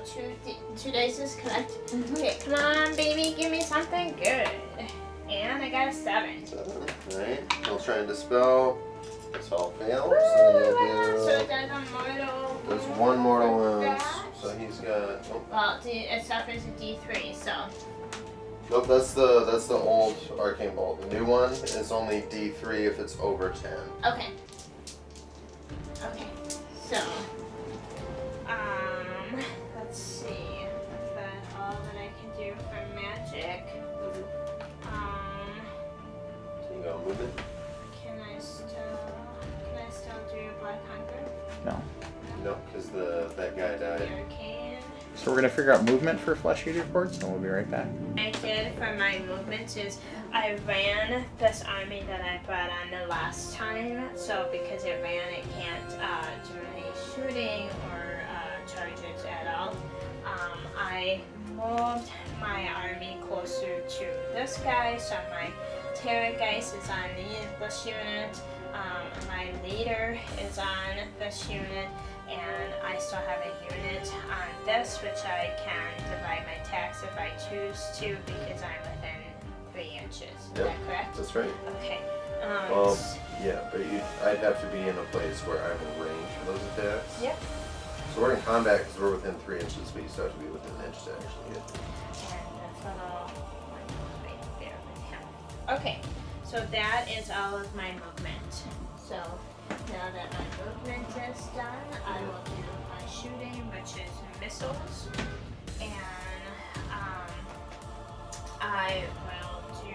2 dice is correct. Okay, come on, baby. Give me something good. And I got a 7. 7. Alright. We'll try and dispel. This all fails. Woo, So then so you'll it do. does a mortal. There's 1 mortal wound wounds. for that. So he's got. Oh. Well, it suffers a D3, so. Nope, that's the old arcane bolt. The new one is only D3 if it's over 10. Okay. Okay. So, let's see. Is that all that I can do for magic? You got movement? Can I still do Black Hunger? No. No, because that guy The died. Arcane. So we're gonna figure out movement for Flesh Eater Courts, and we'll be right back. I did for my movements is I ran this army that I brought on the last time. So because it ran, it can't do any shooting or charges at all. I moved my army closer to this guy, so my Terrorgeist is on this unit. My leader is on this unit. And I still have a unit on this, which I can divide my attacks if I choose to, because I'm within 3 inches. Is Yep. that correct? That's right. Okay. Well, yeah, but I'd have to be in a place where I'm in range for those attacks. Yep. So we're in combat because we're within 3 inches, but you still have to be within an inch to actually hit. And that's little right there with him. Okay, so that is all of my movement. So now that my movement is done, I will do my shooting, which is missiles, and I will do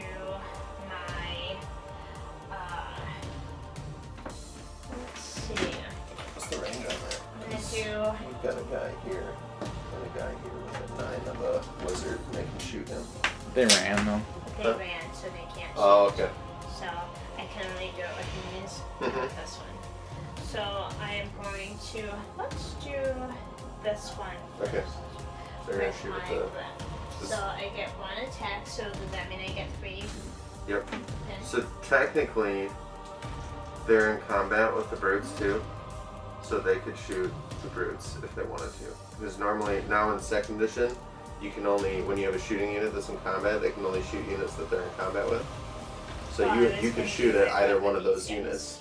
my, let's see, What's the range on that? I'm gonna do, We've got a guy here and a guy here with a 9 of a wizard, and they can shoot him. They ran though. they ran, so they can't shoot. Oh, okay. So I can only do it with these, Mhm. not this one. So I am going to, let's do this one Okay. first. So you're gonna With shoot my with the. breath. this- So I get 1 attack, so does that mean I get 3? Yep. Okay. So technically, they're in combat with the brutes too, so they could shoot the brutes if they wanted to. Because normally, now in 2nd edition, you can only, when you have a shooting unit that's in combat, they can only shoot units that they're in combat with. So Well, I you was could thinking shoot at that either one one of of those these guys. units.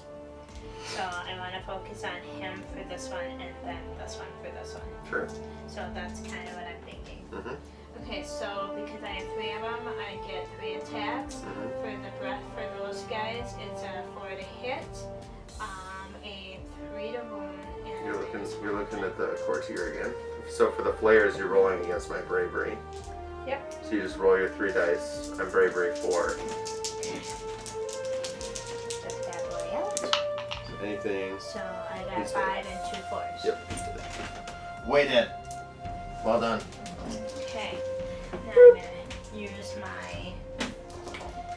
So I want to focus on him for this one, and then this one for this one. Sure. So that's kind of what I'm thinking. Mhm. Okay, so because I have 3 of them, I get 3 attacks. Mhm. For the breath for those guys, it's a 4 to hit, a 3 to wound, and You're looking at the courtier again. So for the flayers, you're rolling against my bravery. Yep. So you just roll your 3 dice. I'm bravery 4. Just bad boy out. So anything. So I got He's 5 and 2 4s. Yep. He's dead. Way dead. Well done. Okay. Now I'm gonna use my.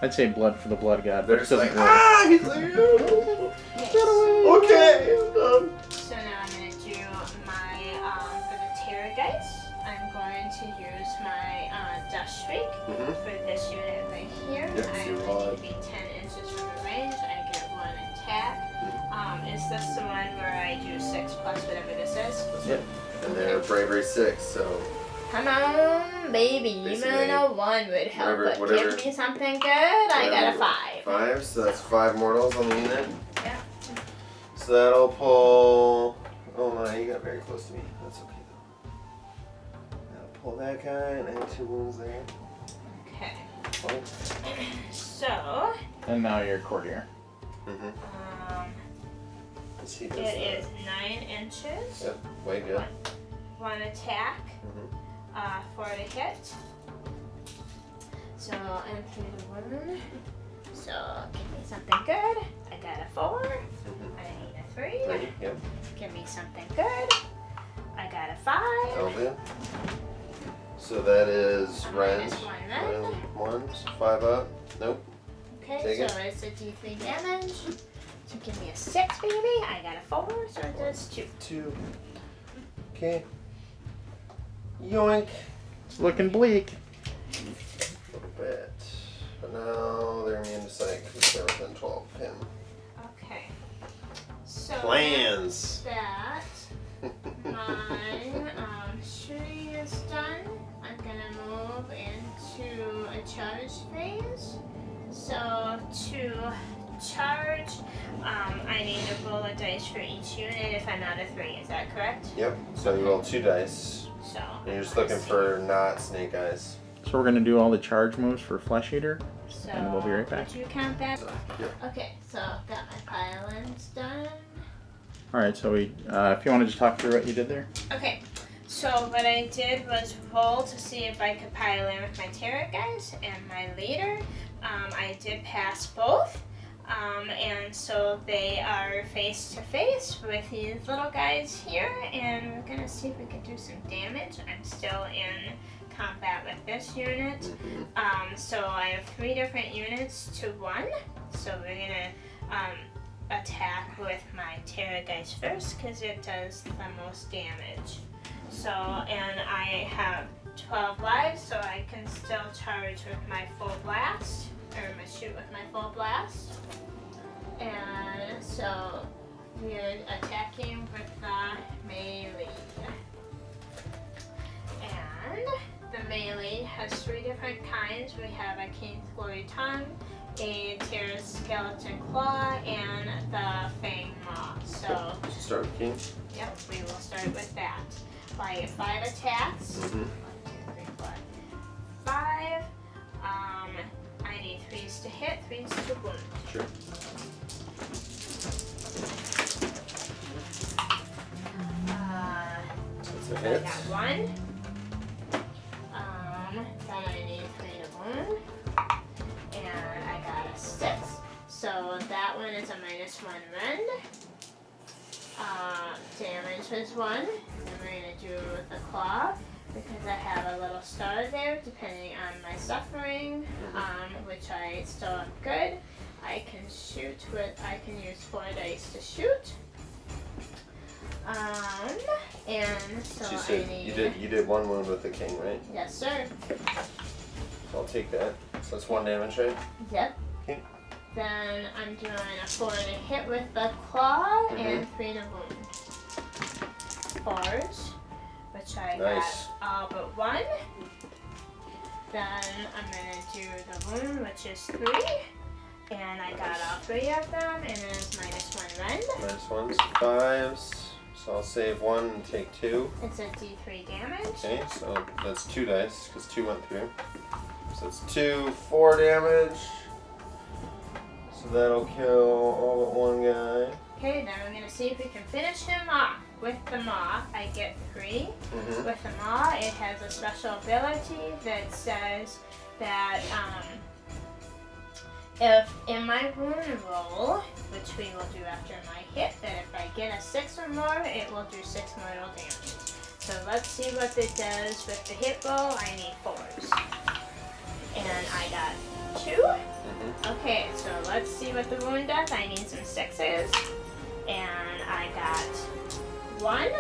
I'd say blood for the blood god, but They're it just doesn't like, work. he's like, Okay. okay, I'm done. So now I'm gonna do my for the Terrorgeist. I'm going to use my Dust Streak Mhm. for this unit right here. Yep, so I'm you going roll to it. be 10 plus whatever this is. Yep. And they're bravery 6, so. Come on, baby. Basically, Even a 1 would help. whatever. Give me something good. I got a 5. 5, so that's 5 mortals on the unit. Yeah. So that'll pull. Oh my, you got very close to me. That's okay though. That'll pull that guy and add 2 wounds there. Okay. Oh. So. And now your courtier. Let's see. It is 9 inches. Yep, way good. 1 attack. 4 to hit. So, and 3 to wound. So, give me something good. I got a 4. I need a 3. 3, yep. Give me something good. I got a 5. That'll do. So that is Ren's. Minus 1 rend. 1, so 5 up. Nope. Okay, Take so it. it's a d3 damage. So give me a 6, baby. I got a 4, so it does 2. 2. Okay. Yoink. It's looking bleak. A little bit. But now they're immune to sight because they're within 12 of him. Okay. So Plans. that my tree is done. I'm gonna move into a charge phase. So to charge, I need to roll a dice for each unit if I'm out of 3. Is that correct? Yep. So you roll 2 dice. So And you're just looking for not snake eyes. So we're gonna do all the charge moves for Flesh Eater. So And we'll be right back. Did you count that? So, yep. Okay, so got my pile-ins done. All right. So we, if you want to just talk through what you did there. Okay, so what I did was roll to see if I could pile in with my tarot guys and my leader. I did pass both. And so they are face to face with these little guys here, and we're gonna see if we can do some damage. I'm still in combat with this unit. So I have 3 different units to 1. So we're gonna attack with my Terra Geist first because it does the most damage. So, and I have 12 lives, so I can still charge with my full blast, or shoot with my full blast. And so we're attacking with the melee. And the melee has 3 different kinds. We have a King's Glory Tongue, a Terra's Skeleton Claw, and the Fang Maw. So, Start with King. yep, we will start with that. I get 5 attacks. 1, 2, 3, 4, 5. I need 3s to hit, 3s to wound. Sure. That's a I hit. got 1. Then I need 3 to wound. And I got a 6. So that one is a -1 rend. Damage was 1. And we're going to do with the claw because I have a little star there depending on my suffering, which I still am good. I can shoot with, I can use 4 dice to shoot. And so So you I said need... you did 1 wound with the king, right? Yes, sir. So I'll take that. So that's 1 damage, right? Yep. Okay. Then I'm doing a 4 to hit with the claw and 3 to wound. 4s, which I Nice. got all but 1. Then I'm gonna do the wound, which is 3. And I got all 3 of them, and then it's -1 rend. -1s, 5s. So I'll save 1 and take 2. It's a d3 damage. Okay, so that's 2 dice because 2 went through. So it's 2, 4 damage. So that'll kill all but 1 guy. Okay, then we're gonna see if we can finish him off. With the maw, I get 3. With the maw, it has a special ability that says that if in my wound roll, which we will do after my hit, that if I get a 6 or more, it will do 6 mortal damage. So let's see what it does with the hit roll. I need 4s. And I got 2. Okay, so let's see what the wound does. I need some 6s. And I got 1.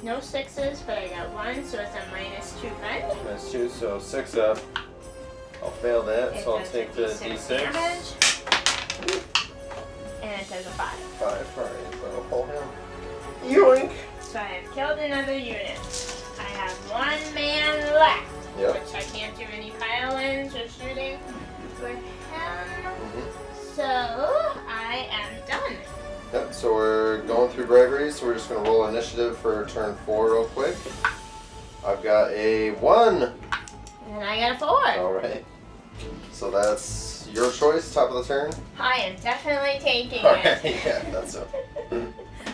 No 6s, but I got 1, so it's a -2 rend. -2, so 6 up. I'll fail that, It so I'll does take a the D6 D6. damage. And it does a 5. 5, alright, so I'll pull him. Yoink! So I have killed another unit. I have 1 man left, Yep. which I can't do any pile-ins or shooting with him. So I am done. Yep, so we're going through bravery, so we're just going to roll initiative for turn 4 real quick. I've got a 1. And I got a 4. Alright. So that's your choice, top of the turn. I am definitely taking Alright, it. yeah, that's it.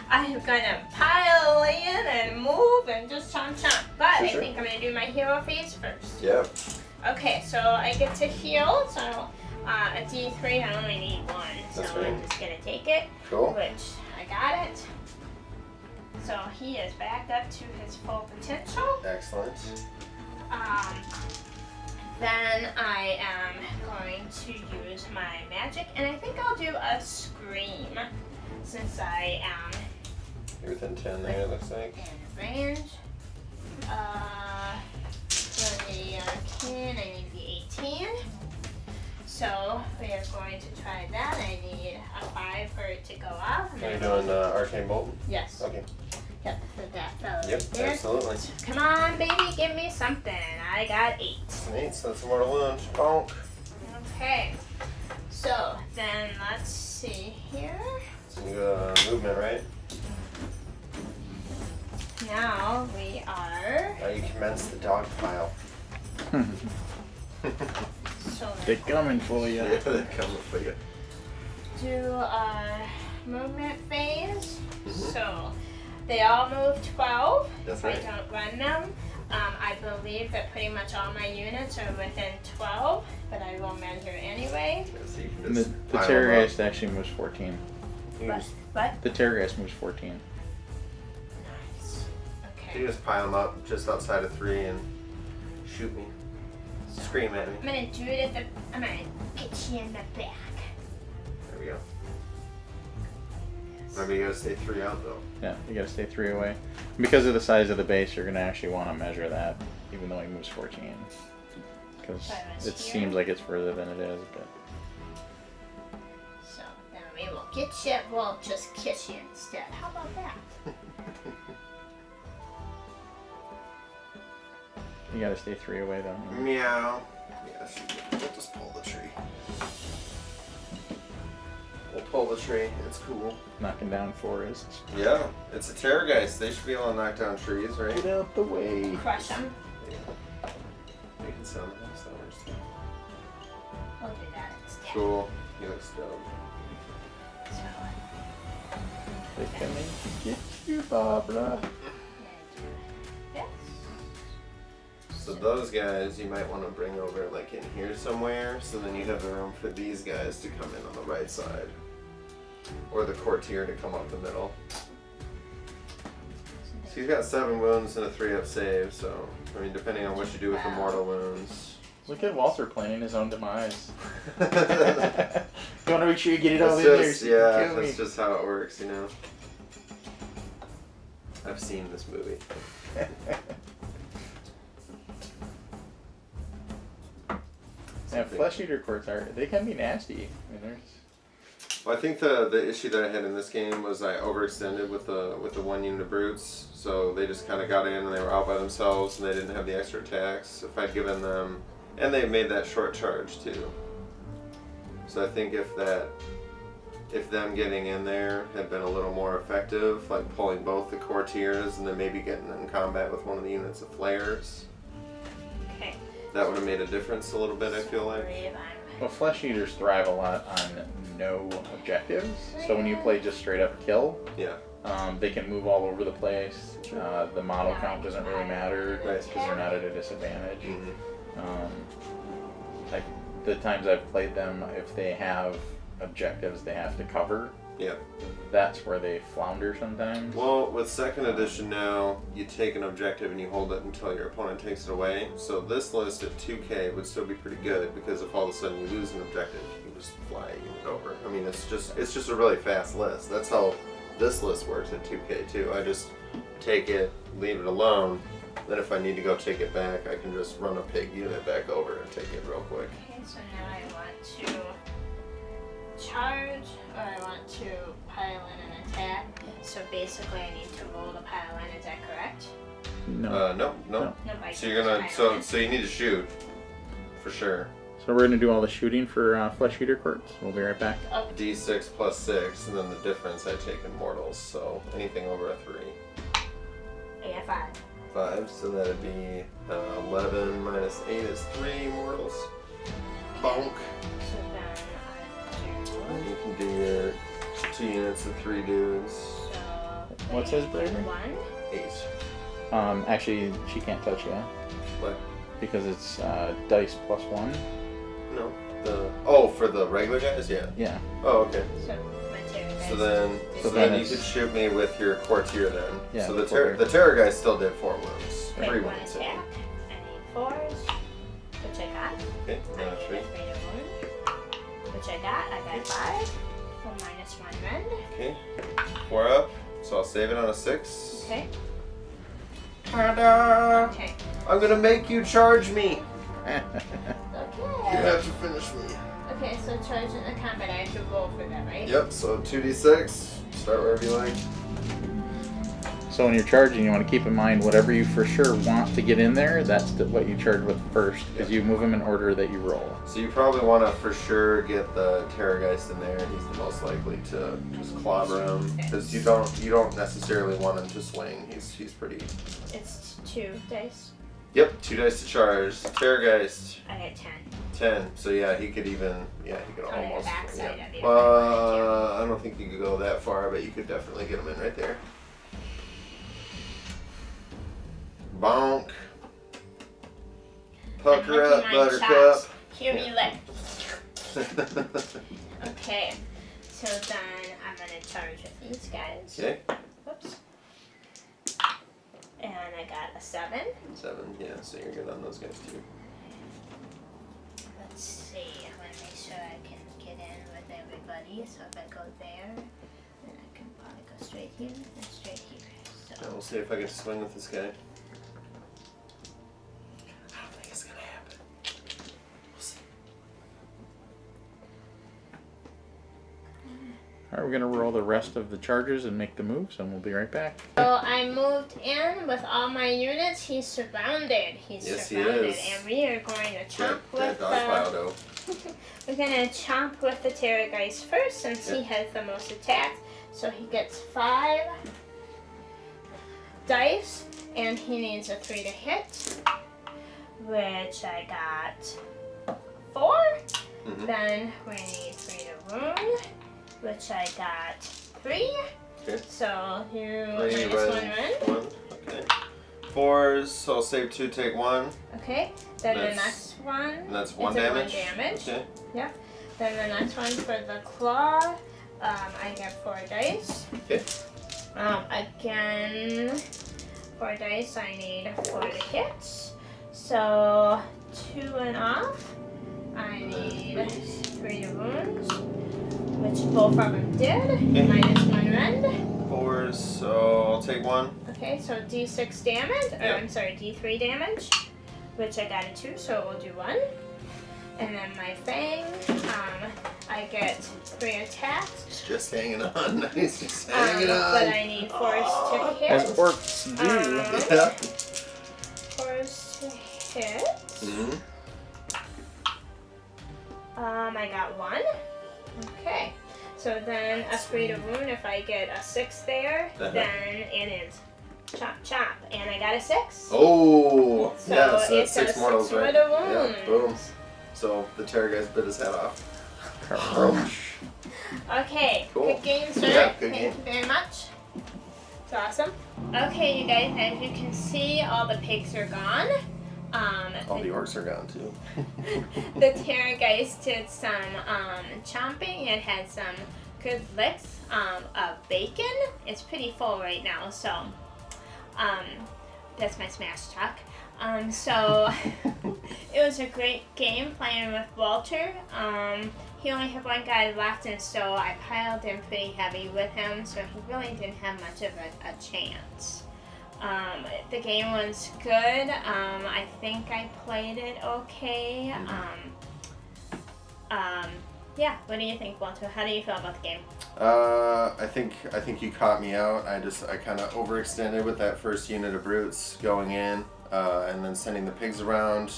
I'm gonna pile in and move and just chomp chomp. But Sure, I sure. think I'm gonna do my hero phase first. Yep. Okay, so I get to heal. So a D3, I only need 1. So That's right. I'm just gonna take it, Cool. which I got it. So he is back up to his full potential. Excellent. Then I am going to use my magic, and I think I'll do a scream since I am You're within 10 there, it looks like. in range. For the arcane, I need the 18. So we are going to try that. I need a 5 for it to go off. Are you doing Arcane Bolt? Yes. Okay. Yep, for that fellow Yep, right there. absolutely. Come on, baby, give me something. I got 8. Neat, so that's a mortal wound. Bonk. Okay. So then let's see here. So you got movement, right? Now we are. Now you commence the dog pile. So They're coming for you. Yeah, they're coming for you. do our movement phase. Mhm. So they all move 12. That's if right. I don't run them. I believe that pretty much all my units are within 12, but I will measure anyway. Yeah, so you can And the just pile them terrorist actually moves 14. up. You But, just, but The terrorist moves 14. nice. you Okay. just pile them up just outside of 3 and shoot me. Scream at me. I'm gonna do it at the. I'm gonna hit you in the back. There we go. Remember, you gotta stay 3 out though. Yeah, you gotta stay 3 away. Because of the size of the base, you're gonna actually want to measure that, even though he moves 14. Because So I was it here. seems like it's further than it is, but So then we will get you. We'll just kiss you instead. How about that? you gotta stay 3 away though. Meow. Yeah, we'll just pull the tree. We'll pull the tree. It's cool. Knocking down forests. Yeah, it's a terrorgeist. They should be able to knock down trees, right? Get out the way. Crush them. Yeah. You can sound nice hours too. We'll do that instead. Cool. He looks dope. So, They're coming to get you, Barbara. yes. So those guys you might want to bring over like in here somewhere, so then you have the room for these guys to come in on the right side. Or the courtier to come up the middle. So he's got 7 wounds and a 3-up save, so I mean depending on what you do with the mortal wounds. Look at Walter planning his own demise. You want to make sure you get it all in there. That's just, so you can yeah, kill me. that's just how it works, you know. I've seen this movie. Yeah, flesh eater courts they can be nasty. I mean, there's Well, I think the issue that I had in this game was I overextended with the 1 unit of brutes, so they just kind of got in and they were out by themselves and they didn't have the extra attacks. If I'd given them, and they made that short charge too. So I think if them getting in there had been a little more effective, like pulling both the courtiers and then maybe getting in combat with one of the units of flayers, Okay. that would have made a difference a little bit. I feel like. well, flesh eaters thrive a lot on no objectives. So when you play just straight up kill, Yeah. they can move all over the place. The model count doesn't really matter Right. because they're not at a disadvantage. Mm-hmm. The times I've played them, if they have objectives they have to cover, Yeah. that's where they flounder sometimes. Well, with 2nd edition now, you take an objective and you hold it until your opponent takes it away. So this list at 2K would still be pretty good because if all of a sudden you lose an objective, you can just fly a unit over. I mean, it's just a really fast list. That's how this list works at 2K too. I just take it, leave it alone. Then if I need to go take it back, I can just run a pig unit back over and take it real quick. Okay, so now I want to charge, or I want to pile in an attack. So basically I need to roll the pile in, is that correct? No. No. No, I So you're gonna so you need to shoot for sure. So we're gonna do all the shooting for Flesh Eater Courts. We'll be right back. Oh, D6 plus 6, and then the difference I take in mortals. So anything over a 3. I got 5. 5, so that'd be 11 minus 8 is 3 mortals. Bonk. So then I do. And you can do your 2 units of 3 dudes. So What's his bravery? 1. 8. Actually, she can't touch you What? because it's dice plus 1. No. For the regular guys, yeah. Yeah. Oh, okay. So my terror guys. So then you it's- could shoot me with your courtier then. Yeah, So the the terror guy still did 4 wounds. Take 3 1 wounds. attack. I need 4s, which I got. Okay, I now need 3. a 3 to wound, which I got. I got 5. So minus 1 rend. Okay. 4 up. So I'll save it on a 6. Okay. Ta-da! Okay. I'm gonna make you charge me. You Okay. have to finish me. Okay, so charge in the combat, I have to roll for that, right? Yep, so 2d6. Start wherever you like. So when you're charging, you want to keep in mind whatever you for sure want to get in there. That's what you charge with first, because you move them in order that you roll. So you probably want to for sure get the Terrorgeist in there. He's the most likely to just clobber him, because you don't necessarily want him to swing. He's pretty. It's 2 dice. Yep, 2 dice to charge. Terrorgeist. I got 10. 10. So yeah, he could almost. backside Yeah. of you. I don't think you could go that far, but you could definitely get him in right there. Bonk. Pucker I'm up, licking my Buttercup. chops. Hear me lick. Okay, so then I'm gonna charge with these guys. Okay, Whoops. And I got a 7. 7. Yeah, so you're good on those guys too. Let's see. I'm gonna make sure I can get in with everybody. So if I go there, then I can probably go straight here and straight here. Now So we'll see if I can swing with this guy. I don't think it's gonna happen. We'll see. All right, we're gonna roll the rest of the charges and make the moves, and we'll be right back. So I moved in with all my units. He's surrounded. He's Yes, he surrounded, is. and we are going to chomp That with dog pile though. We're gonna chomp with the Terrorgeist first, since he has the most attacks. So he gets 5 dice, and he needs a 3 to hit, which I got 4. Mhm. Then we need 3 to wound, which I got 3. Okay. So you 3 minus 1 rend. 1. Okay. 4s, so I'll save 2, take 1. Okay. Then the That's- next one. And that's 1 is a damage. 1 damage. Okay. Then the next one for the claw, I get 4 dice. Okay. Again, 4 dice, I need 4 to hit. So 2 and off. I need 3 to wounds, which both of them did. Okay. Minus 1 rend. 4s, so I'll take 1. Okay, so D6 damage, or Yep. I'm sorry, D3 damage, which I got a 2, so we'll do 1. And then my fang, I get 3 attacks. It's just hanging on. He's just hanging on. But I need 4s to hit. As orcs do. Yeah. 4s to hit. Mhm. I got 1. Okay. So then a 3 to wound. If I get a 6 there, Uh-huh. then it is chop chop. And I got a 6. Oh, So yeah, so it's that's 6 a mortals, 6 right? with a Yeah, wound. boom. So the Terrorgeist bit his head off. Okay, Cool. good game, sir. Yeah, good Thank game. you very much. It's awesome. Okay, you guys, as you can see, all the pigs are gone. All the orcs are gone too. The Terrorgeist did some chomping and had some good licks of bacon. It's pretty full right now, so that's my smash talk. So it was a great game playing with Walter. He only had 1 guy left, and so I piled in pretty heavy with him, so he really didn't have much of a chance. The game was good. I think I played it okay. Yeah, what do you think, Walter? How do you feel about the game? I think you caught me out. I kind of overextended with that first unit of brutes going in, and then sending the pigs around.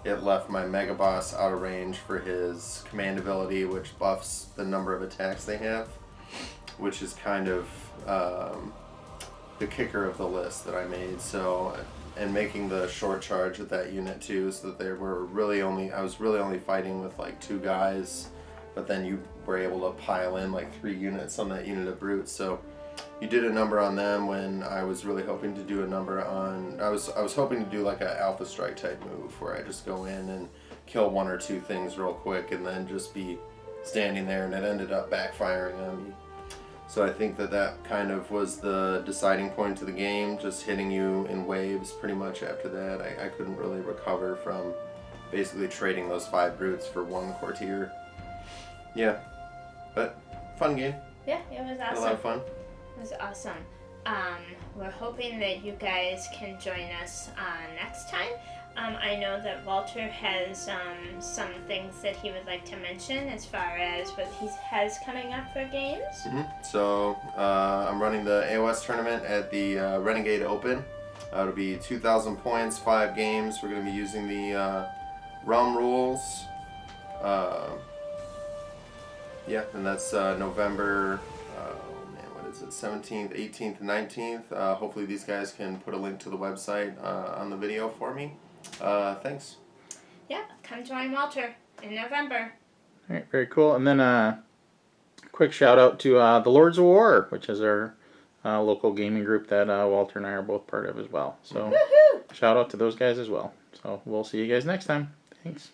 It left my Mega Boss out of range for his command ability, which buffs the number of attacks they have, which is kind of the kicker of the list that I made. So, and making the short charge with that unit too, so that I was really only fighting with like 2 guys, but then you were able to pile in like 3 units on that unit of brutes. So you did a number on them when I was really hoping to do a number on. I was hoping to do like a Alpha Strike type move where I just go in and kill 1 or 2 things real quick and then just be standing there, and it ended up backfiring on me. So I think that kind of was the deciding point to the game, just hitting you in waves pretty much after that. I couldn't really recover from basically trading those 5 brutes for 1 courtier. Yeah, but fun game. Yeah, it was awesome. A lot of fun. It was awesome. We're hoping that you guys can join us next time. I know that Walter has some things that he would like to mention as far as what he has coming up for games. So I'm running the AOS tournament at the Renegade Open. It'll be 2,000 points, 5 games. We're going to be using the realm rules. Yeah, and that's November, 17th, 18th, 19th. Hopefully these guys can put a link to the website on the video for me. Thanks. Yeah, come join Walter in November. All right, very cool. And then quick shout out to the Lords of War, which is our local gaming group that Walter and I are both part of as well. So Woohoo! shout out to those guys as well. So we'll see you guys next time. Thanks.